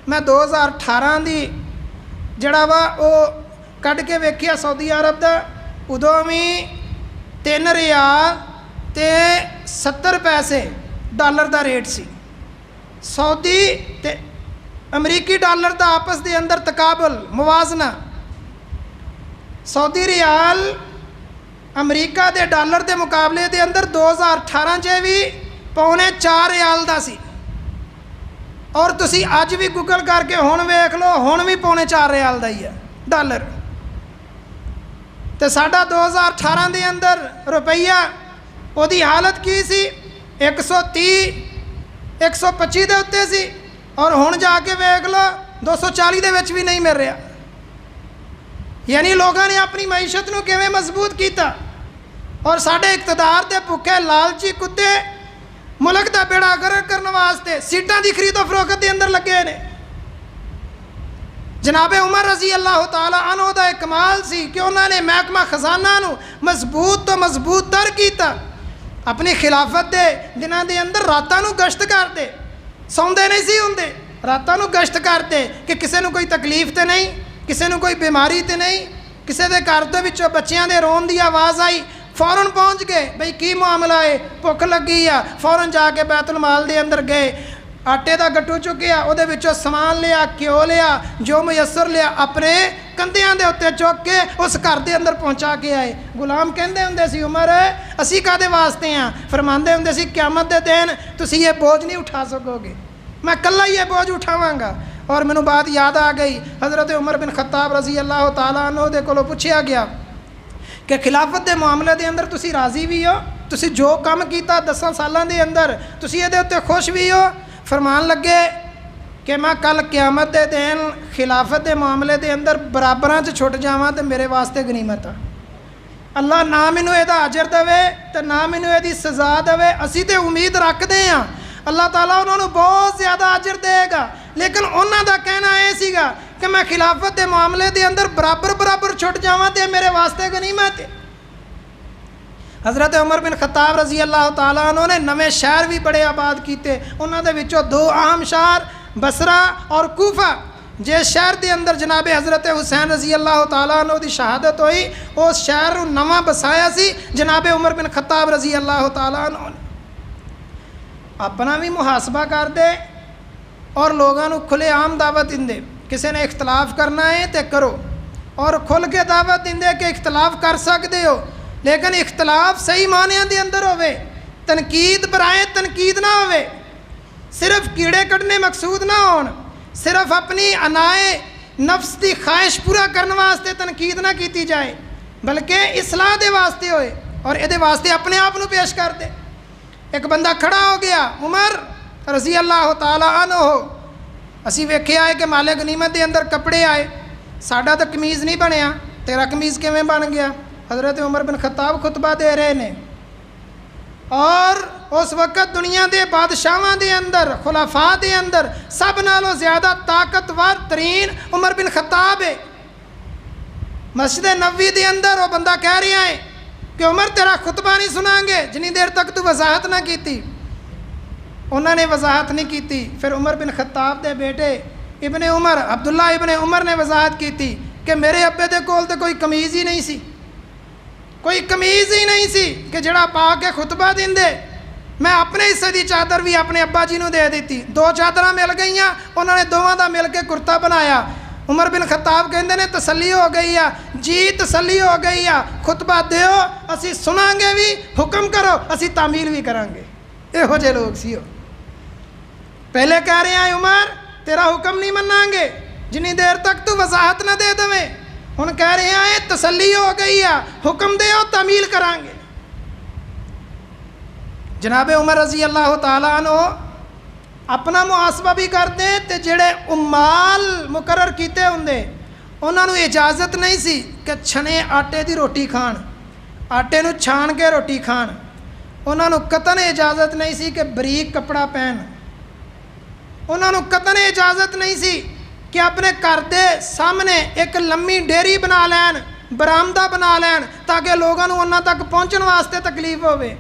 میں 2018 دی جڑا وا وہ کڈ کے ویکھیا سعودی عرب دا، ادوں بھی 3 ریال تے 70 پیسے ڈالر دا ریٹ سی۔ سعودی تے امریکی ڈالر دا آپس دے اندر تقابل، موازنہ، سعودی ریال امریکہ دے ڈالر دے مقابلے دے اندر 2018 چ بھی 4.25 ریال دا سی، اور تسی اج بھی گوگل کر کے ہن ویکھ لو، ہن بھی 4.25 ریال دا ہی ہے ڈالر۔ تے ساڈا 2018 دے اندر روپیہ وہ دی حالت کی سی 130 125 دے اتے سی، اور ہن جا کے ویکھ لو 240 دے وچ بھی نہیں مل رہا۔ یعنی لوگوں نے اپنی معیشت نو کیویں مضبوط کیتا، اور ساڈے اقتدار دے بھوکے لالچی کتے ملک دا بیڑا غرق کرنے واسطے سیٹاں دی خرید و فروخت دے اندر لگے نے۔ جناب عمر رضی اللہ تعالیٰ عنہ دا ایک کمال سی کہ انہوں نے محکمہ خزانہ نو مضبوط تو مضبوط تر کیتا۔ اپنی خلافت دے دناں دے اندر راتاں نو گشت کرتے، سوندے نہیں سی ہوندے، راتاں نو گشت کرتے کہ کسے نو کوئی تکلیف تے نہیں، کسے نو کوئی بیماری تے نہیں، کسے دے گھر دے وچوں بچیاں دے رون دی آواز آئی، فوراً پہنچ گئے، بھئی کی معاملہ ہے، بھوک لگی ہے، فوراً جا کے بیت المال دے اندر گئے، آٹے دا گٹو چکیا، او دے وچوں سامان لیا، گھیو لیا، جو میسر لیا، اپنے کندھیاں دے اتے چک کے اس گھر دے اندر پہنچا کے آئے۔ غلام کہندے ہوندے سی عمر اسی کادے واسطے ہیں، فرماندے ہوندے سی قیامت دے دن تسی یہ بوجھ نہیں اٹھا سکو گے، میں کلا یہ بوجھ اٹھاواں گا۔ اور مینوں بات یاد آ گئی، حضرت عمر بن خطاب رضی اللہ تعالیٰ عنہ دے کولوں پوچھیا گیا کہ خلافت دے معاملے دے اندر تسی راضی بھی ہو، تسی جو کام کیتا 10 سالاں دے اندر تسی یہ دے اتے خوش بھی ہو؟ فرمان لگے کہ میں کل قیامت دے دن خلافت دے معاملے دے اندر برابراں چ چھٹ جاواں تے میرے واسطے غنیمت ہے۔ اللہ نہ مینوں ادا اجر دے تے نہ مینوں ادی سزا دے، اسی تے امید رکھدے ہاں اللہ تعالیٰ انہوں نے بہت زیادہ اجر دے گا، لیکن انہوں دا کہنا یہ سی گا کہ میں خلافت دے معاملے دے اندر برابر چھٹ جاواں تے میرے واسطے غنیمت ہے۔ حضرت عمر بن خطاب رضی اللہ تعالیٰ عنہ نے نویں شہر بھی بڑے آباد کیتے، انہوں دے وچوں دو اہم شہر بصرہ اور کوفہ۔ جس شہر دے اندر جناب حضرت حسین رضی اللہ تعالیٰ عنہ دی شہادت ہوئی، اس شہر نواں بسایا سی جناب عمر بن خطاب رضی اللہ تعالیٰ عنہ نے۔ اپنا بھی محاسبہ کر دے اور لوگوں کو کھلے عام دعوت دے، کسی نے اختلاف کرنا ہے تو کرو، اور کھل کے دعوت دے کہ اختلاف کر سکتے ہو، لیکن اختلاف صحیح معنی دے اندر ہوئے، تنقید برائے تنقید نہ ہوئے، صرف کیڑے کٹنے مقصود نہ ہون، صرف اپنی انائے نفس دی خواہش پورا کرنے واسطے تنقید نہ کیتی جائے، بلکہ اصلاح دے واسطے ہوئے اور یہ واسطے اپنے آپ نو پیش کر دے۔ ایک بندہ کھڑا ہو گیا، عمر رضی اللہ تعالیٰ عنہ ہو، اسی ویکھیا ہے کہ مال غنیمت دے اندر کپڑے آئے، ساڈا تو قمیض نہیں بنیا، تیرا قمیض کیویں بن گیا؟ حضرت عمر بن خطاب خطبہ دے رہے نے، اور اس وقت دنیا دے بادشاہاں دے اندر، خلفاء دے اندر سب نالوں زیادہ طاقتور ترین عمر بن خطاب ہے۔ مسجد نبوی دے اندر وہ بندہ کہہ رہا ہے کہ عمر تیرا خطبہ نہیں سنائیں گے جنی دیر تک تو وضاحت نہ کیتی۔ انہوں نے وضاحت نہیں کیتی، پھر عمر بن خطاب دے بیٹے ابن عمر عبداللہ ابن عمر نے وضاحت کیتی کہ میرے ابے دے کول تے کوئی قمیض ہی نہیں سی، کوئی قمیض ہی نہیں سی کہ جڑا پا کے خطبہ دین دے۔ میں اپنے حصے دی چادر بھی اپنے ابا جی نو دے دیتی، دو چادراں مل گئیاں، انہوں نے دوواں دا مل کے کرتا بنایا۔ عمر بن خطاب کہندے نے تسلی ہو گئی ہے، جی تسلی ہو گئی ہے، خطبہ دیو، اسی سناں گے بھی، حکم کرو اسی تعمیل بھی کریں گے۔ یہو جے لوگ سی ہو، پہلے کہہ رہے ہیں عمر تیرا حکم نہیں منائیں گے جنی دیر تک تو وضاحت نہ دے دویں، ہن کہہ رہے ہیں تسلی ہو گئی ہے، حکم دیو تعمیل کریں گے۔ جناب عمر رضی اللہ تعالیٰ عنہ اپنا محاسبہ بھی کرتے تے جڑے عمال مقرر کیتے ہوندے انہاں نو اجازت نہیں سی کہ چھنے آٹے دی روٹی کھان، آٹے نو چھان کے روٹی کھان، انہاں نو قطعاً اجازت نہیں سی کہ بریک کپڑا پہن، انہاں نو قطعاً اجازت نہیں سی کہ اپنے گھر دے سامنے ایک لمبی ڈیری بنا لین، برآمدہ بنا لین تاکہ لوگوں نو انہاں تک پہنچن واسطے تکلیف ہوئے۔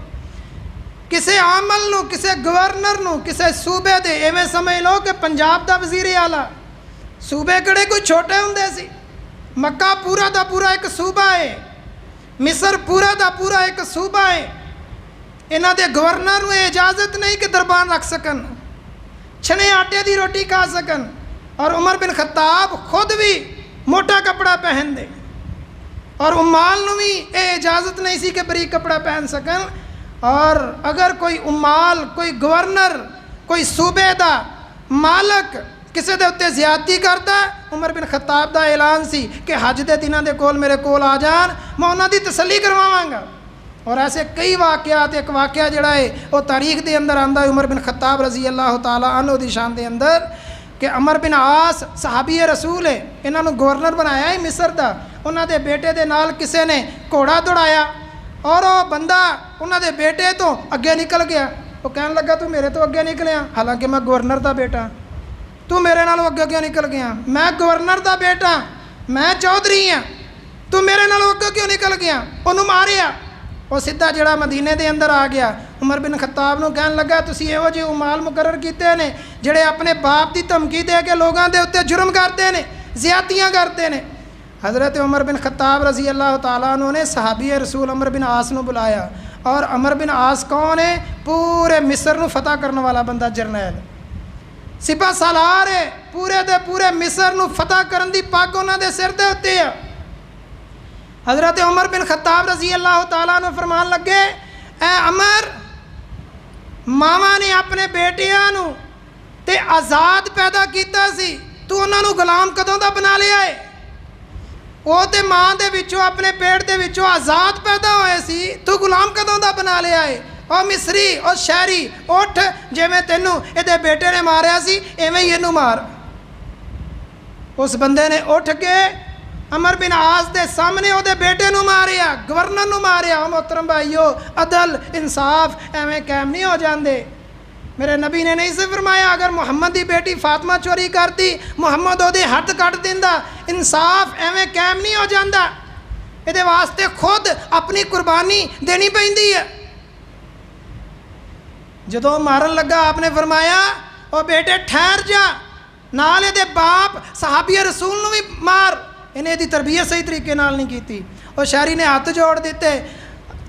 کسے عامل نو، کسے گورنر نو، کسے صوبے دے ایویں سمجھ لو کہ پنجاب دا وزیر اعلیٰ، صوبے کڑے کوئی چھوٹے ہوندے سی، مکہ پورا دا پورا ایک صوبہ ہے، مصر پورا دا پورا ایک صوبہ ہے، انہاں دے گورنر نو اجازت نہیں کہ دربان رکھ سکن، چھنے آٹے دی روٹی کھا سکن، اور عمر بن خطاب خود بھی موٹا کپڑا پہن دے، اور عمال نو بھی اے اجازت نہیں سی کہ بریک کپڑا پہن سکن۔ اور اگر کوئی عمال، کوئی گورنر، کوئی صوبے دا مالک کسی دے اتے زیادتی کرتا، عمر بن خطاب دا اعلان سی کہ حج دے دنوں دے کول میرے کول آ جان، میں انہاں دی تسلی کرواواں گا۔ اور ایسے کئی واقعات، ایک واقعہ جڑا ہے وہ تاریخ دے اندر آندا ہے عمر بن خطاب رضی اللہ تعالیٰ عنہ دی شان دے اندر، کہ عمر بن عاص صحابی رسول ہے، انہاں نو گورنر بنایا ہے مصر دا، انہاں دے بیٹے دے نال کسے نے گھوڑا دوڑایا، اور وہ بندہ انہاں دے بیٹے تو اگے نکل گیا، وہ کہنے لگا تو میرے تو اگے نکلیا، حالانکہ میں گورنر دا بیٹا، تو میرے نالوں اگے کیوں نکل گیا؟ میں گورنر دا بیٹا، میں چودھری ہاں، تو میرے نالوں اگے کیوں نکل گیا؟ انہوں ماریا، وہ سیدھا جڑا مدینے دے اندر آ گیا۔ عمر بن خطاب نو کہنے لگا تسی یہو جے عمال مقرر کیتے نے جڑے اپنے باپ دی دھمکی دے کے لوگاں دے اوتے جرم کرتے نے، زیادتیاں کرتے نے۔ حضرت عمر بن خطاب رضی اللہ تعالیٰ عنہ نے صحابی رسول عمر بن عاص نو بلایا، اور عمر بن عاص کون ہے؟ پورے مصر نو فتح کرنے والا بندہ، جرنیل، سپہ سالار ہے، پورے دے پورے مصر نو فتح کرن دی پاگ انہاں دے سر دے ہوتے ہے۔ حضرت عمر بن خطاب رضی اللہ تعالیٰ عنہ فرمان لگے، اے عمر، ماما نے اپنے بیٹیاں نو تے آزاد پیدا کیتا سی، تو انہاں نو غلام کدوں دا بنا لیا ہے؟ وہ تے ماں دے وچوں اپنے پیٹ دے وچوں آزاد پیدا ہوئے سی، تو غلام کدوں دا بنا لیا ہے؟ او مصری، او شہری، اٹھ، جویں تینوں ایدے بیٹے نے ماریا سی ایویں ہی اینوں مار۔ اس بندے نے اٹھ کے عمر بن عاص دے سامنے او دے بیٹے نو ماریا، گورنر نو ماریا۔ محترم بھائیو، عدل انصاف ایویں قائم نہیں ہو جاندے۔ میرے نبی نے نہیں سے فرمایا اگر محمد دی بیٹی فاطمہ چوری کرتی، محمد او دے ہاتھ کٹ دیندا، انصاف ایویں قائم نہیں ہو جاندا۔ یہ واسطے خود اپنی قربانی دینی پیندی ہے۔ جدو مارن لگا آپ نے فرمایا او بیٹے ٹھہر جا، نال دے باپ صحابی رسول نو بھی مار، انہیں دی تربیت صحیح طریقے نال نہیں کیتی۔ اور شہری نے ہاتھ جوڑ دیتے،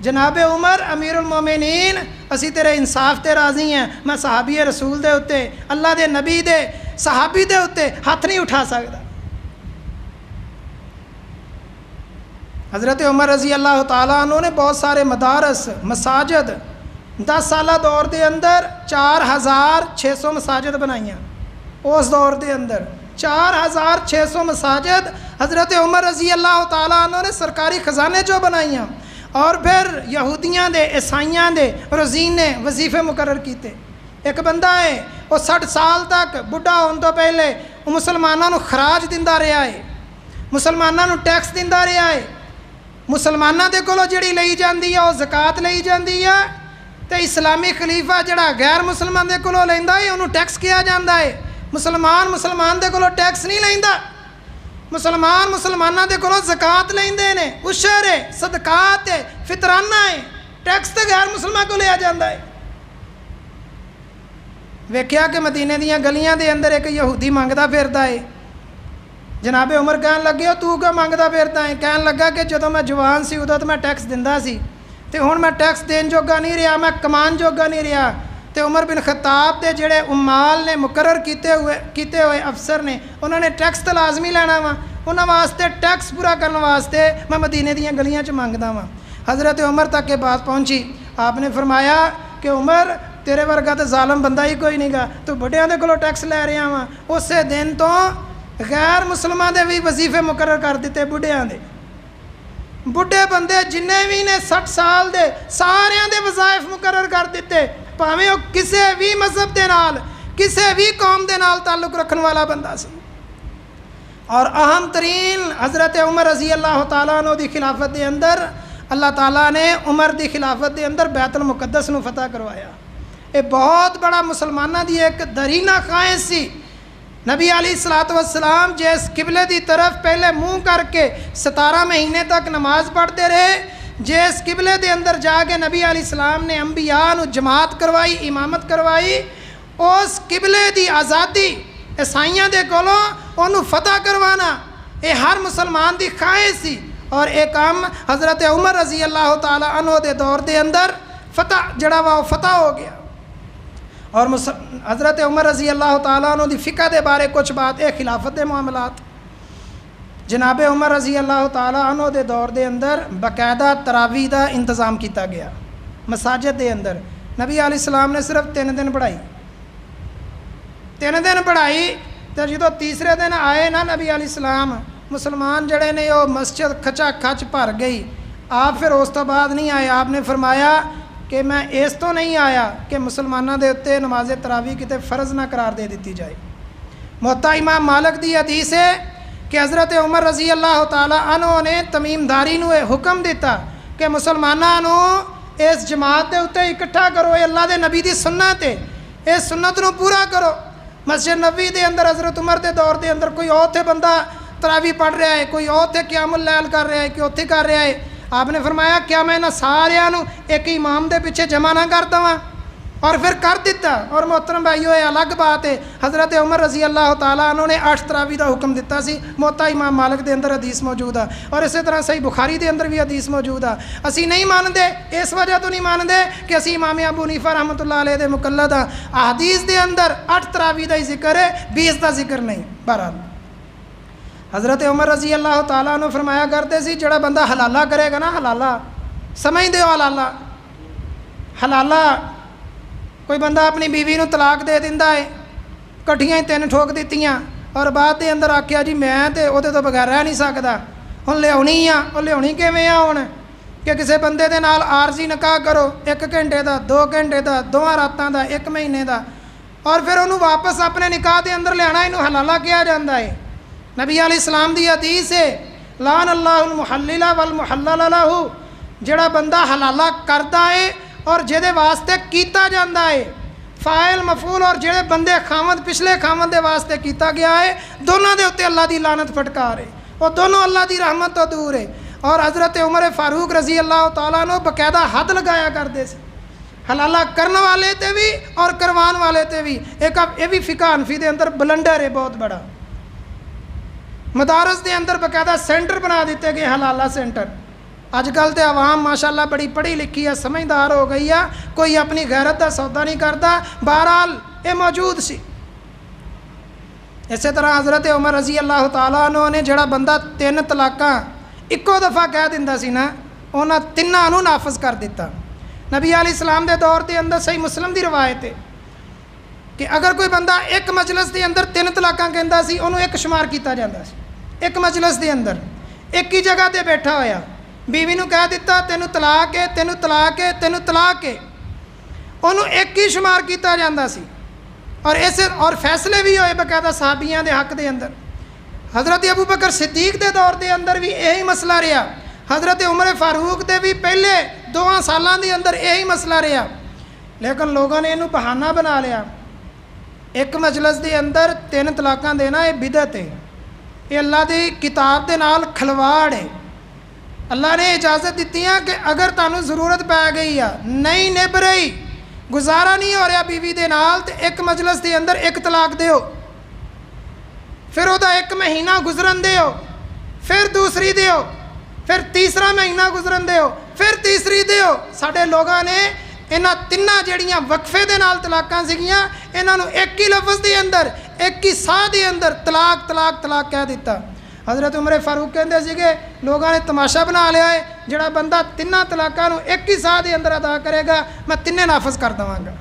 جناب عمر امیر المومنین اسی تیرے انصاف تے راضی ہیں، میں صحابی رسول دے اتے، اللہ دے نبی دے صحابی دے اتے ہاتھ نہیں اٹھا سکتا۔ حضرت عمر رضی اللہ تعالیٰ عنہ نے بہت سارے مدارس، مساجد 10 سالہ دور دے اندر 4600 مساجد بنائیاں۔ اس دور دے اندر 4600 مساجد حضرت عمر رضی اللہ تعالیٰ عنہ نے سرکاری خزانے جو بنائیاں، اور پھر یہودیاں دے عیسائیاں دے روزینے وظیفے مقرر کیتے۔ ایک بندہ ہے وہ 60 سال تک بڑھا ہونے تو پہلے وہ مسلمانوں نو خراج دیندا رہا ہے، مسلمانوں نو ٹیکس دیندا رہا ہے، مسلمانوں دے کولو جڑی لئی جاندی ہے وہ زکات لئی جاندی ہے، تے اسلامی خلیفہ جڑا غیر مسلمان دے کولو لیندا ہے انہوں ٹیکس کیا جاندا ہے۔ مسلمان دے کولو ٹیکس نہیں لیندا، مسلمانوں دے کولو زکات لیندے نے، عشر ہے، صدقات ہے، فطرانہ ہے، ٹیکس تے غیر مسلمان کو لیا جاندا ہے۔ ویکھیا کہ مدینے دیاں گلیاں دے اندر ایک یہودی منگدا پھردا ہے۔ جناب عمر کہن لگے تو کیوں منگدا پھردا ہے؟ کہن لگا کہ جدوں میں جوان سی ادوں تو میں ٹیکس دیندا سی، تے ہن میں ٹیکس دین جوگا نہیں رہا، میں کمان جوگا نہیں رہا۔ تے عمر بن خطاب دے جڑے عمال نے مقرر کیتے ہوئے افسر نے، انہوں نے ٹیکس تو لازمی لینا وا، انہاں واسطے ٹیکس پورا کرنے واسطے میں مدینے دیاں گلیاں چ منگدا وا۔ حضرت عمر تک یہ بات پہنچی، آپ نے فرمایا کہ عمر تیرے ورگا تو ظالم بندہ ہی کوئی نہیں گا، تو بڑھیاں دے کولو ٹیکس لے رہا وا۔ اسے دن تو غیر مسلمان دے بھی وظیفے مقرر کر دیتے، بڑھیاں دے، بڑھے بندے جنہیں بھی نے 60 سال دے ساریاں دے وظائف مقرر کر دیتے، پاویں وہ کسے بھی مذہب دے نال کسے بھی قوم دے نال تعلق رکھن والا بندہ سی۔ اور اہم ترین حضرت عمر رضی اللہ تعالیٰ عنہ دی خلافت دے اندر اللہ تعالیٰ نے عمر دی خلافت دے اندر بیت المقدس نو فتح کروایا۔ یہ بہت بڑا مسلمانہ دی ایک درینہ خواہش سی۔ نبی علیہ الصلوۃ والسلام جس قبلے دی طرف پہلے منہ کر کے 17 مہینے تک نماز پڑھتے رہے، جس قبلے دے اندر جا کے نبی علیہ السلام نے انبیاء نو جماعت کروائی، امامت کروائی، اس قبلے دی آزادی عیسائیاں دے کولوں انہوں فتح کروانا یہ ہر مسلمان دی خواہش سی، اور ایک کام حضرت عمر رضی اللہ تعالیٰ عنہ دے دور دے اندر فتح جڑا وا فتح ہو گیا۔ اور حضرت عمر رضی اللہ تعالیٰ عنہ دی فقہ دے بارے کچھ بات اے خلافت دے معاملات۔ جناب عمر رضی اللہ تعالیٰ عنہ دے دور دے اندر باقاعدہ تراویح دا انتظام کیتا گیا مساجد دے اندر۔ نبی علیہ السلام نے صرف 3 دن پڑھائی، 3 دن پڑھائی، تو جدو تیسرے دن آئے نا نبی علیہ السلام، مسلمان جڑے نے وہ مسجد کھچا کھچ بھر گئی۔ آپ پھر اس تو بعد نہیں آئے، آپ نے فرمایا کہ میں اس تو نہیں آیا کہ مسلمانوں دے اتے نماز تراویح کتے فرض نہ قرار دے دیتی جائے۔ موطا امام مالک دی حدیث ہے کہ حضرت عمر رضی اللہ تعالیٰ عنہ نے تمیم داری نو حکم دیتا کہ مسلمانوں اس جماعت دے اتے اکٹھا کرو، یہ اللہ دے نبی دی سنت ہے، اس سنت نو پورا کرو۔ مسجد نبوی دے اندر حضرت عمر دے دور دے اندر کوئی اور تھے بندہ تراویح پڑھ رہا ہے، کوئی اور تھے قیام اللیل کر رہا ہے، کوئی اوتھے کر رہا ہے۔ آپ نے فرمایا کیا میں انہاں ساریاں نو ایک امام دے پیچھے جمع نہ کر دواں؟ اور پھر کر دیتا۔ اور محترم بھائیو یہ الگ بات ہے، حضرت عمر رضی اللہ تعالیٰ عنہ نے 8 تراویح دا حکم دیتا سی، موطا امام مالک دے اندر حدیث موجود ہے، اور اسی طرح صحیح بخاری دے اندر بھی حدیث موجود ہے۔ اسی نہیں مانتے، اس وجہ تو نہیں مانتے کہ اسی امام ابو حنیفہ رحمۃ اللہ علیہ دے مقلد ہاں۔ احادیث دے اندر 8 تراویح دا ہی ذکر ہے، 20 دا ذکر نہیں۔ بہرحال حضرت عمر رضی اللہ تعالیٰ عنہ فرمایا کرتے سی جڑا بندہ حلالہ کرے گا نا، حلالہ سمجھ دیو، حلالہ حلالہ کوئی بندہ اپنی بیوی نو طلاق دے دیندا ہے، کٹھیاں ہی 3 ٹھوک دیتیاں، اور بعد دے اندر آکھیا جی میں تے او دے تو بغیر رہ نہیں سکدا، ہن لیاونی آ۔ او لیاونی کیویں آ ہن کہ کسے بندے دے نال عارضی نکاح کرو، 1 گھنٹے دا، 2 گھنٹے دا، 2 راتاں دا، 1 مہینے دا، اور پھر انہوں واپس اپنے نکاح دے اندر لینا، انہوں حلالہ کیا جاندا ہے۔ نبی علیہ السلام دی حدیث ہے لعن اللہ المحلل والمحلل لہ، جڑا بندہ حلالہ کردا ہے اور جہدے واسطے کیتا جاندا ہے، فاعل مفعول، اور جڑے بندے خاوند پچھلے خاوند دے واسطے کیتا گیا ہے، دونوں دے اوتے اللہ دی لعنت پھٹکار ہے، وہ دونوں اللہ دی رحمت تو دور ہے۔ اور حضرت عمر فاروق رضی اللہ تعالیٰ عنہ باقاعدہ حد لگایا کرتے سے حلالہ کرنے والے تے بھی اور کروان والے تے بھی۔ ایک اب یہ بھی فقہ حنفی دے اندر بلنڈر ہے بہت بڑا، مدارس دے اندر باقاعدہ سینٹر بنا دیتے گئے حلالہ سینٹر۔ اج کل تے عوام ماشاءاللہ بڑی پڑھی لکھی ہے، سمجھدار ہو گئی ہے، کوئی اپنی غیرت دا سودا نہیں کرتا۔ بہرحال یہ موجود سی۔ اسی طرح حضرت عمر رضی اللہ تعالیٰ عنہ نے جڑا بندہ 3 طلاقاں اکو دفعہ کہہ دیندا سی نا، انہاں تیناں نوں نافذ کر دیتا۔ نبی علیہ السلام دے دور دے اندر صحیح مسلم دی روایت ہے کہ اگر کوئی بندہ ایک مجلس دے اندر 3 طلاقاں کہندا سی، انہوں ایک شمار کیتا جاندا سی۔ ایک مجلس دے اندر ایک ہی جگہ تے بیٹھا ہویا، بیوی نوں کہہ دیتا تینوں طلاق ہے، تینوں طلاق ہے، تینوں طلاق ہے، انہوں ایک ہی شمار کیتا جاندا سی۔ اور فیصلے بھی ہوئے باقاعدہ صحابیاں دے حق دے اندر۔ حضرت ابو بکر صدیق دے دور دے اندر بھی یہی مسئلہ رہا، حضرت عمر فاروق دے بھی پہلے 2 سالاں دے اندر یہی مسئلہ رہا، لیکن لوگوں نے انہوں بہانہ بنا لیا۔ ایک مجلس دے اندر 3 طلاقاں دینا یہ بدعت ہے، یہ اللہ دی کتاب دے نال کھلواڑ ہے۔ اللہ نے اجازت دیتی ہے کہ اگر تانوں ضرورت پی گئی ہے، نہیں نبھ رہی، گزارا نہیں ہو رہا بیوی دے نال، تو ایک مجلس دے اندر 1 طلاق دیو، پھر وہ 1 مہینہ گزرن دیو، پھر دوسری دیو، پھر تیسرا مہینہ گزرن دیو، پھر تیسری دیو۔ ساڈے لوگاں نے انہاں 3 جڑیاں وقفے دے نال طلاقاں سیگیاں، انہاں نوں ایک ہی لفظ دے اندر، ایک ہی سا دے اندر طلاق طلاق طلاق کہہ دیتا۔ حضرت عمر فاروق کہندے سیگے لوگاں نے تماشا بنا لیا ہے، جڑا بندہ 3 طلاقاں نوں ایک ہی سا دے اندر ادا کرے گا میں 3 نافذ کر دواں گا،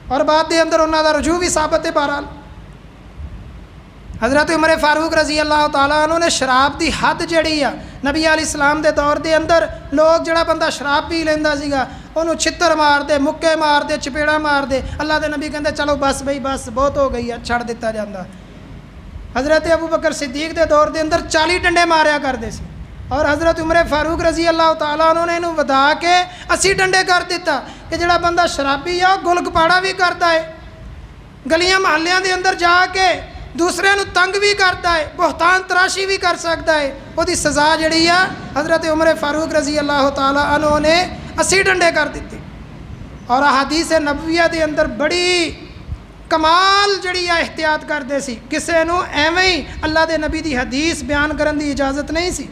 اور بعد دے اندر انہاں دا رجوع بھی ثابت ہے۔ بہرحال حضرت عمر فاروق رضی اللہ تعالیٰ عنہ نے شراب دی حد جڑی ہے، نبی علیہ السلام دے دور دے اندر لوگ جڑا بندہ شراب پی لیندا سیگا انہوں چھتر مار دے، مکے مار دے، چپیڑا مار دے۔ اللہ دے نبی کہندے چلو بس بھئی بس بہت ہو گئی ہے، چھڑ دیتا جاندا۔ حضرت ابو بکر صدیق دے دور دے اندر 40 ڈنڈے ماریا کرتے سی، اور حضرت عمر فاروق رضی اللہ تعالیٰ عنہ نے انہوں ودا کے 80 ڈنڈے کر دیتا کہ جڑا بندہ شرابی ہے گل گپاڑا بھی کرتا ہے، گلیاں محلیاں دے اندر جا کے دوسرے نو تنگ بھی کرتا ہے، بہتان تراشی بھی کر سکتا ہے، وہ دی سزا جڑی ہے حضرت عمر فاروق رضی اللہ تعالیٰ عنہ نے 80 ڈنڈے کر دیتے۔ اور احادیث نبویہ دے اندر بڑی کمال جڑی ہے احتیاط کرتے سی، کسے نو ایویں ہی اللہ دے نبی دی حدیث بیان کرن دی اجازت نہیں سی۔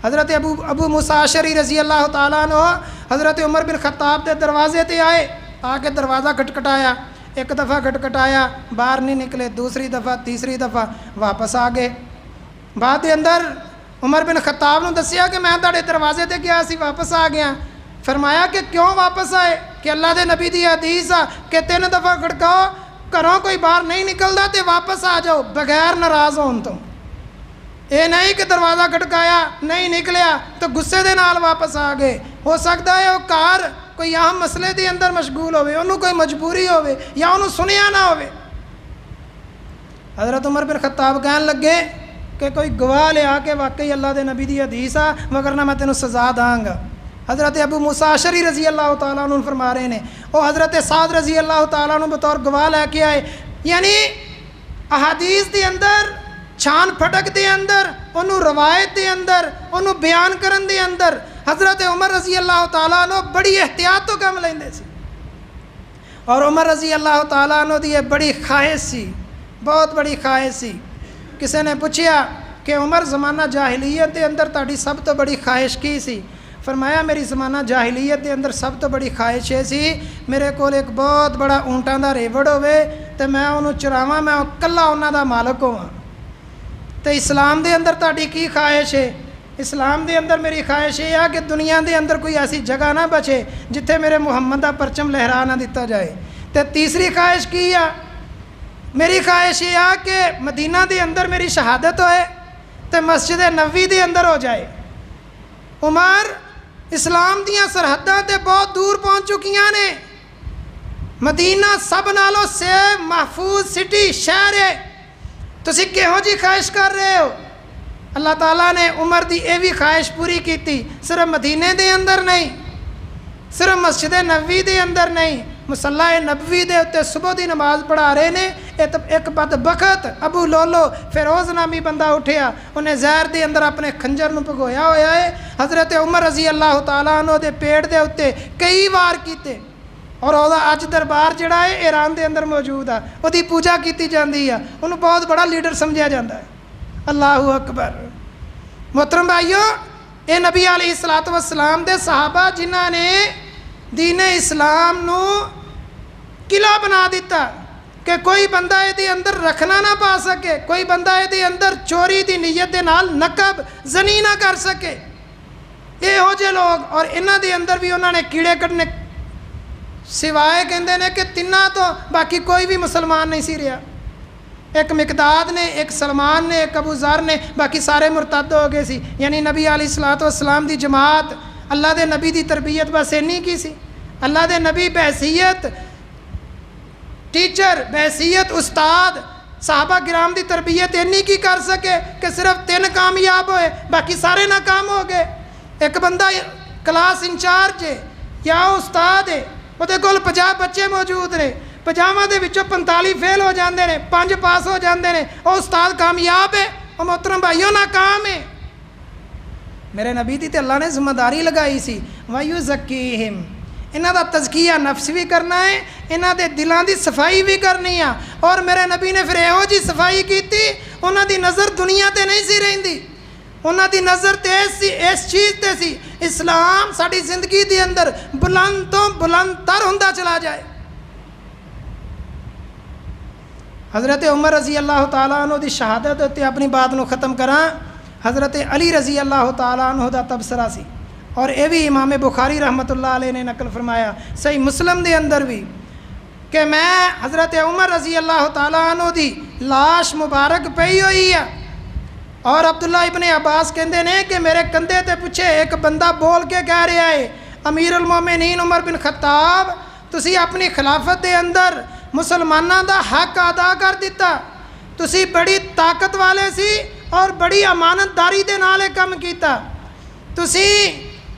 حضرت ابو موسیٰ اشعری رضی اللہ تعالیٰ عنہ حضرت عمر بن خطاب دے دروازے تے آئے، آ کے دروازہ کھٹکھٹایا، 1 دفعہ کھٹکھٹایا، باہر نہیں نکلے، دوسری دفعہ، تیسری دفعہ، واپس آ گئے۔ بعد دے اندر عمر بن خطاب نے دسیا کہ میں تہاڈے دروازے تے گیا سی، واپس آ گیا۔ فرمایا کہ کیوں واپس آئے؟ کہ اللہ دے نبی دی حدیث آ کہ 3 دفعہ کھڑکاؤ، گھروں کوئی باہر نہیں نکلدا تے واپس آ جاؤ بغیر ناراض ہون تو۔ یہ نہیں کہ دروازہ کھٹکایا نہیں نکلیا تو غصے دے نال واپس آ گئے۔ ہو سکتا ہے وہ کار کوئی اہم مسئلے دے اندر مشغول ہوئے، انہوں کوئی مجبوری ہوئے یا انہوں سنیا نہ ہوئے۔ حضرت عمر بن خطاب کہنے لگے کہ کوئی گواہ لے آ کے واقعی اللہ دے نبی دی حدیث آ، وگرنہ میں تینوں سزا داں گا۔ حضرت ابو موسیٰ اشعری رضی اللہ تعالیٰ عنہ فرما رہے ہیں، وہ حضرت سعد رضی اللہ تعالیٰ عنہ بطور گواہ لے کے آئے، یعنی احادیث دے اندر چھان پھٹک دے اندر، انہوں روایت دے اندر، انہوں بیان کرن دے اندر حضرت عمر رضی اللہ تعالیٰ عنہ بڑی احتیاط تو کم لیندے سی۔ اور عمر رضی اللہ تعالیٰ عنہ دی بڑی خواہش سی، بہت بڑی خواہش سی۔ کسی نے پوچھیا کہ عمر زمانہ جاہلیت دے اندر تہاڈی سب تو بڑی خواہش کی سی؟ فرمایا میری زمانہ جاہلیت دے اندر سب تو بڑی خواہش یہ سی میرے کول ایک بہت بڑا اونٹاں دا ریوڑ ہوئے تے میں انہوں چراواں، میں کلا انہاں دا مالک ہواں۔ تے اسلام دے اندر تہاڈی کی خواہش ہے؟ اسلام دے اندر میری خواہش یہ ہے کہ دنیا دے اندر کوئی ایسی جگہ نہ بچے جتھے میرے محمد دا پرچم لہرا نہ دیتا جائے۔ تے تیسری خواہش کی ہے؟ میری خواہش یہ ہے کہ مدینہ دے اندر میری شہادت ہوئے تے مسجد نبوی دے اندر ہو جائے۔ عمر اسلام دیاں سرحداں تے بہت دور پہنچ چکیاں نے، مدینہ سب نالوں سے محفوظ سٹی شہر ہے، تسی کہو جی خواہش کر رہے ہو؟ اللہ تعالیٰ نے عمر دی یہ بھی خواہش پوری کیتی، صرف مدینے دے اندر نہیں، صرف مسجد نبوی دے اندر نہیں، مصلی نبوی دے اتنے صبح دی نماز پڑھا رہے نے، ایک بدبخت ابو لولو فیروز نامی بندہ اٹھیا، انہیں زہر دے اندر اپنے خنجر نو پگویا ہویا ہے، حضرت عمر رضی اللہ تعالیٰ عنہ دے پیٹ دے اتنے کئی وار کیتے، اور وہ اج دربار جڑا ہے ایران دے اندر موجود ہے، وہ دی پوجا کیتی جاندی ہے، انہوں بہت بڑا لیڈر سمجھا جاتا ہے۔ اللہ اکبر۔ محترم بھائیو، اے نبی علیہ السلام دے صحابہ جنہاں نے دین اسلام نو قلعہ بنا دیتا کہ کوئی بندہ یہ اندر رکھنا نہ پا سکے، کوئی بندہ یہ اندر چوری دی نیت دے نال نقب زنی نہ کر سکے، یہ ہو جے لوگ، اور انہاں دے اندر بھی انہوں نے کیڑے کٹنے سوائے کہندے نے کہ تنہ تو باقی کوئی بھی مسلمان نہیں سی رہا، ایک مقداد نے، ایک سلمان نے، ایک ابو ذر نے، باقی سارے مرتد ہو گئے سی۔ یعنی نبی علیہ السلام دی جماعت، اللہ دے نبی دی تربیت بس اینی کی سی، اللہ دے نبی بحیثیت ٹیچر، بحیثیت استاد صحابہ کرام دی تربیت اینی کی کر سکے کہ صرف 3 کامیاب ہوئے، باقی سارے ناکام ہو گئے۔ ایک بندہ کلاس انچارج ہے یا استاد ہے، وہ کول 50 بچے موجود نے، 50 دے وچوں 45 فیل ہو جاندے نے، 5 پاس ہو جاندے نے، وہ استاد کامیاب ہے، وہ محترم بھائیوں ناکام ہے۔ میرے نبی دی تے اللہ نے ذمہ داری لگائی سی، وَيُزَكِّيهِمْ، انہاں دا تزکیہ نفس بھی کرنا ہے، انہاں دے دلاں دی صفائی بھی کرنی ہے، اور میرے نبی نے پھر یہو جی صفائی کیتی، انہاں دی نظر دنیا تے نہیں سی رہندی، انہاں دی نظر تے اس چیز تے سی اسلام ساڈی زندگی دے اندر بلند تو بلند تر ہوندا چلا جائے۔ حضرت عمر رضی اللہ تعالیٰ عنہ دی شہادت تے اپنی بات نو ختم کراں۔ حضرت علی رضی اللہ تعالیٰ عنہ دا تبصرہ سی، اور یہ بھی امام بخاری رحمۃ اللہ علیہ نے نقل فرمایا صحیح مسلم دے اندر بھی، کہ میں حضرت عمر رضی اللہ تعالیٰ عنہ دی لاش مبارک پئی ہوئی ہے، اور عبداللہ ابن عباس کہندے نے کہ میرے کندھے تے پچھے ایک بندہ بول کے کہہ رہا ہے، امیر المومنین عمر بن خطاب، تسی اپنی خلافت دے اندر مسلمانوں دا حق ادا کر دیتا، تسی بڑی طاقت والے سی اور بڑی امانت داری دے نال کم کیتا، تسی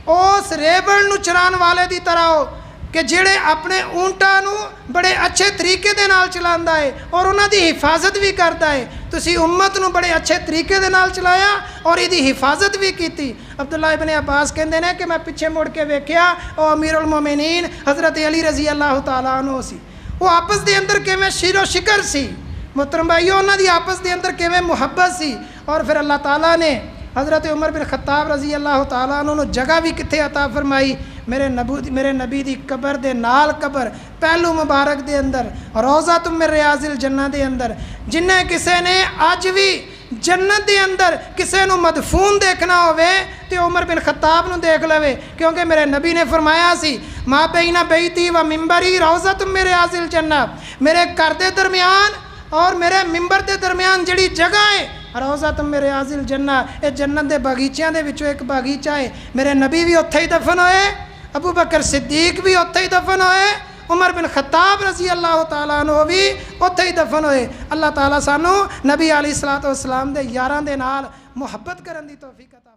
اس ریبڑ نو چران والے دی طرح ہو کہ جڑے اپنے اونٹاں نو بڑے اچھے طریقے دے نال چلاندا ہے اور انہاں دی حفاظت بھی کرتا ہے، تسی امت نو بڑے اچھے طریقے دے نال چلایا اور ایدی حفاظت بھی کیتی۔ عبداللہ ابن عباس کہندے نے کہ میں پیچھے مڑ کے ویکھیا او امیر المومنین حضرت علی رضی اللہ تعالیٰ عنہ سی، وہ آپس دے اندر کیویں شیر و شکر سی، محترم بھائیو انہاں دی آپس دے اندر کیویں محبت سی، اور پھر اللہ تعالیٰ نے حضرت عمر بن خطاب رضی اللہ تعالیٰ عنہ نو جگہ بھی کتھے عطا فرمائی، میرے نبی دی قبر دے نال قبر پہلو مبارک دے اندر روضہ من ریاض الجنہ دے اندر، جنہیں کسے نے اج بھی جنت دے اندر کسے نو مدفون دیکھنا ہوئے تے عمر بن خطاب نو دیکھ لوے، کیونکہ میرے نبی نے فرمایا سی ما بین بیتی و ممبری روضہ من ریاض الجنہ، میرے گھر دے درمیان اور میرے ممبر دے درمیان جڑی جگہ ہے روضہ من ریاض الجنہ، اے جنت دے باغیچیاں دے وچوں ایک باغیچہ ہے، میرے نبی بھی اوتھے ہی دفن ہوئے، ابو بکر صدیق بھی اوتھے ہی دفن ہوئے، عمر بن خطاب رضی اللہ تعالیٰ عنہ بھی اوتھے ہی دفن ہوئے۔ اللہ تعالیٰ سانو نبی علیہ السلام دے یاراں دے نال محبت کرن دی توفیق عطا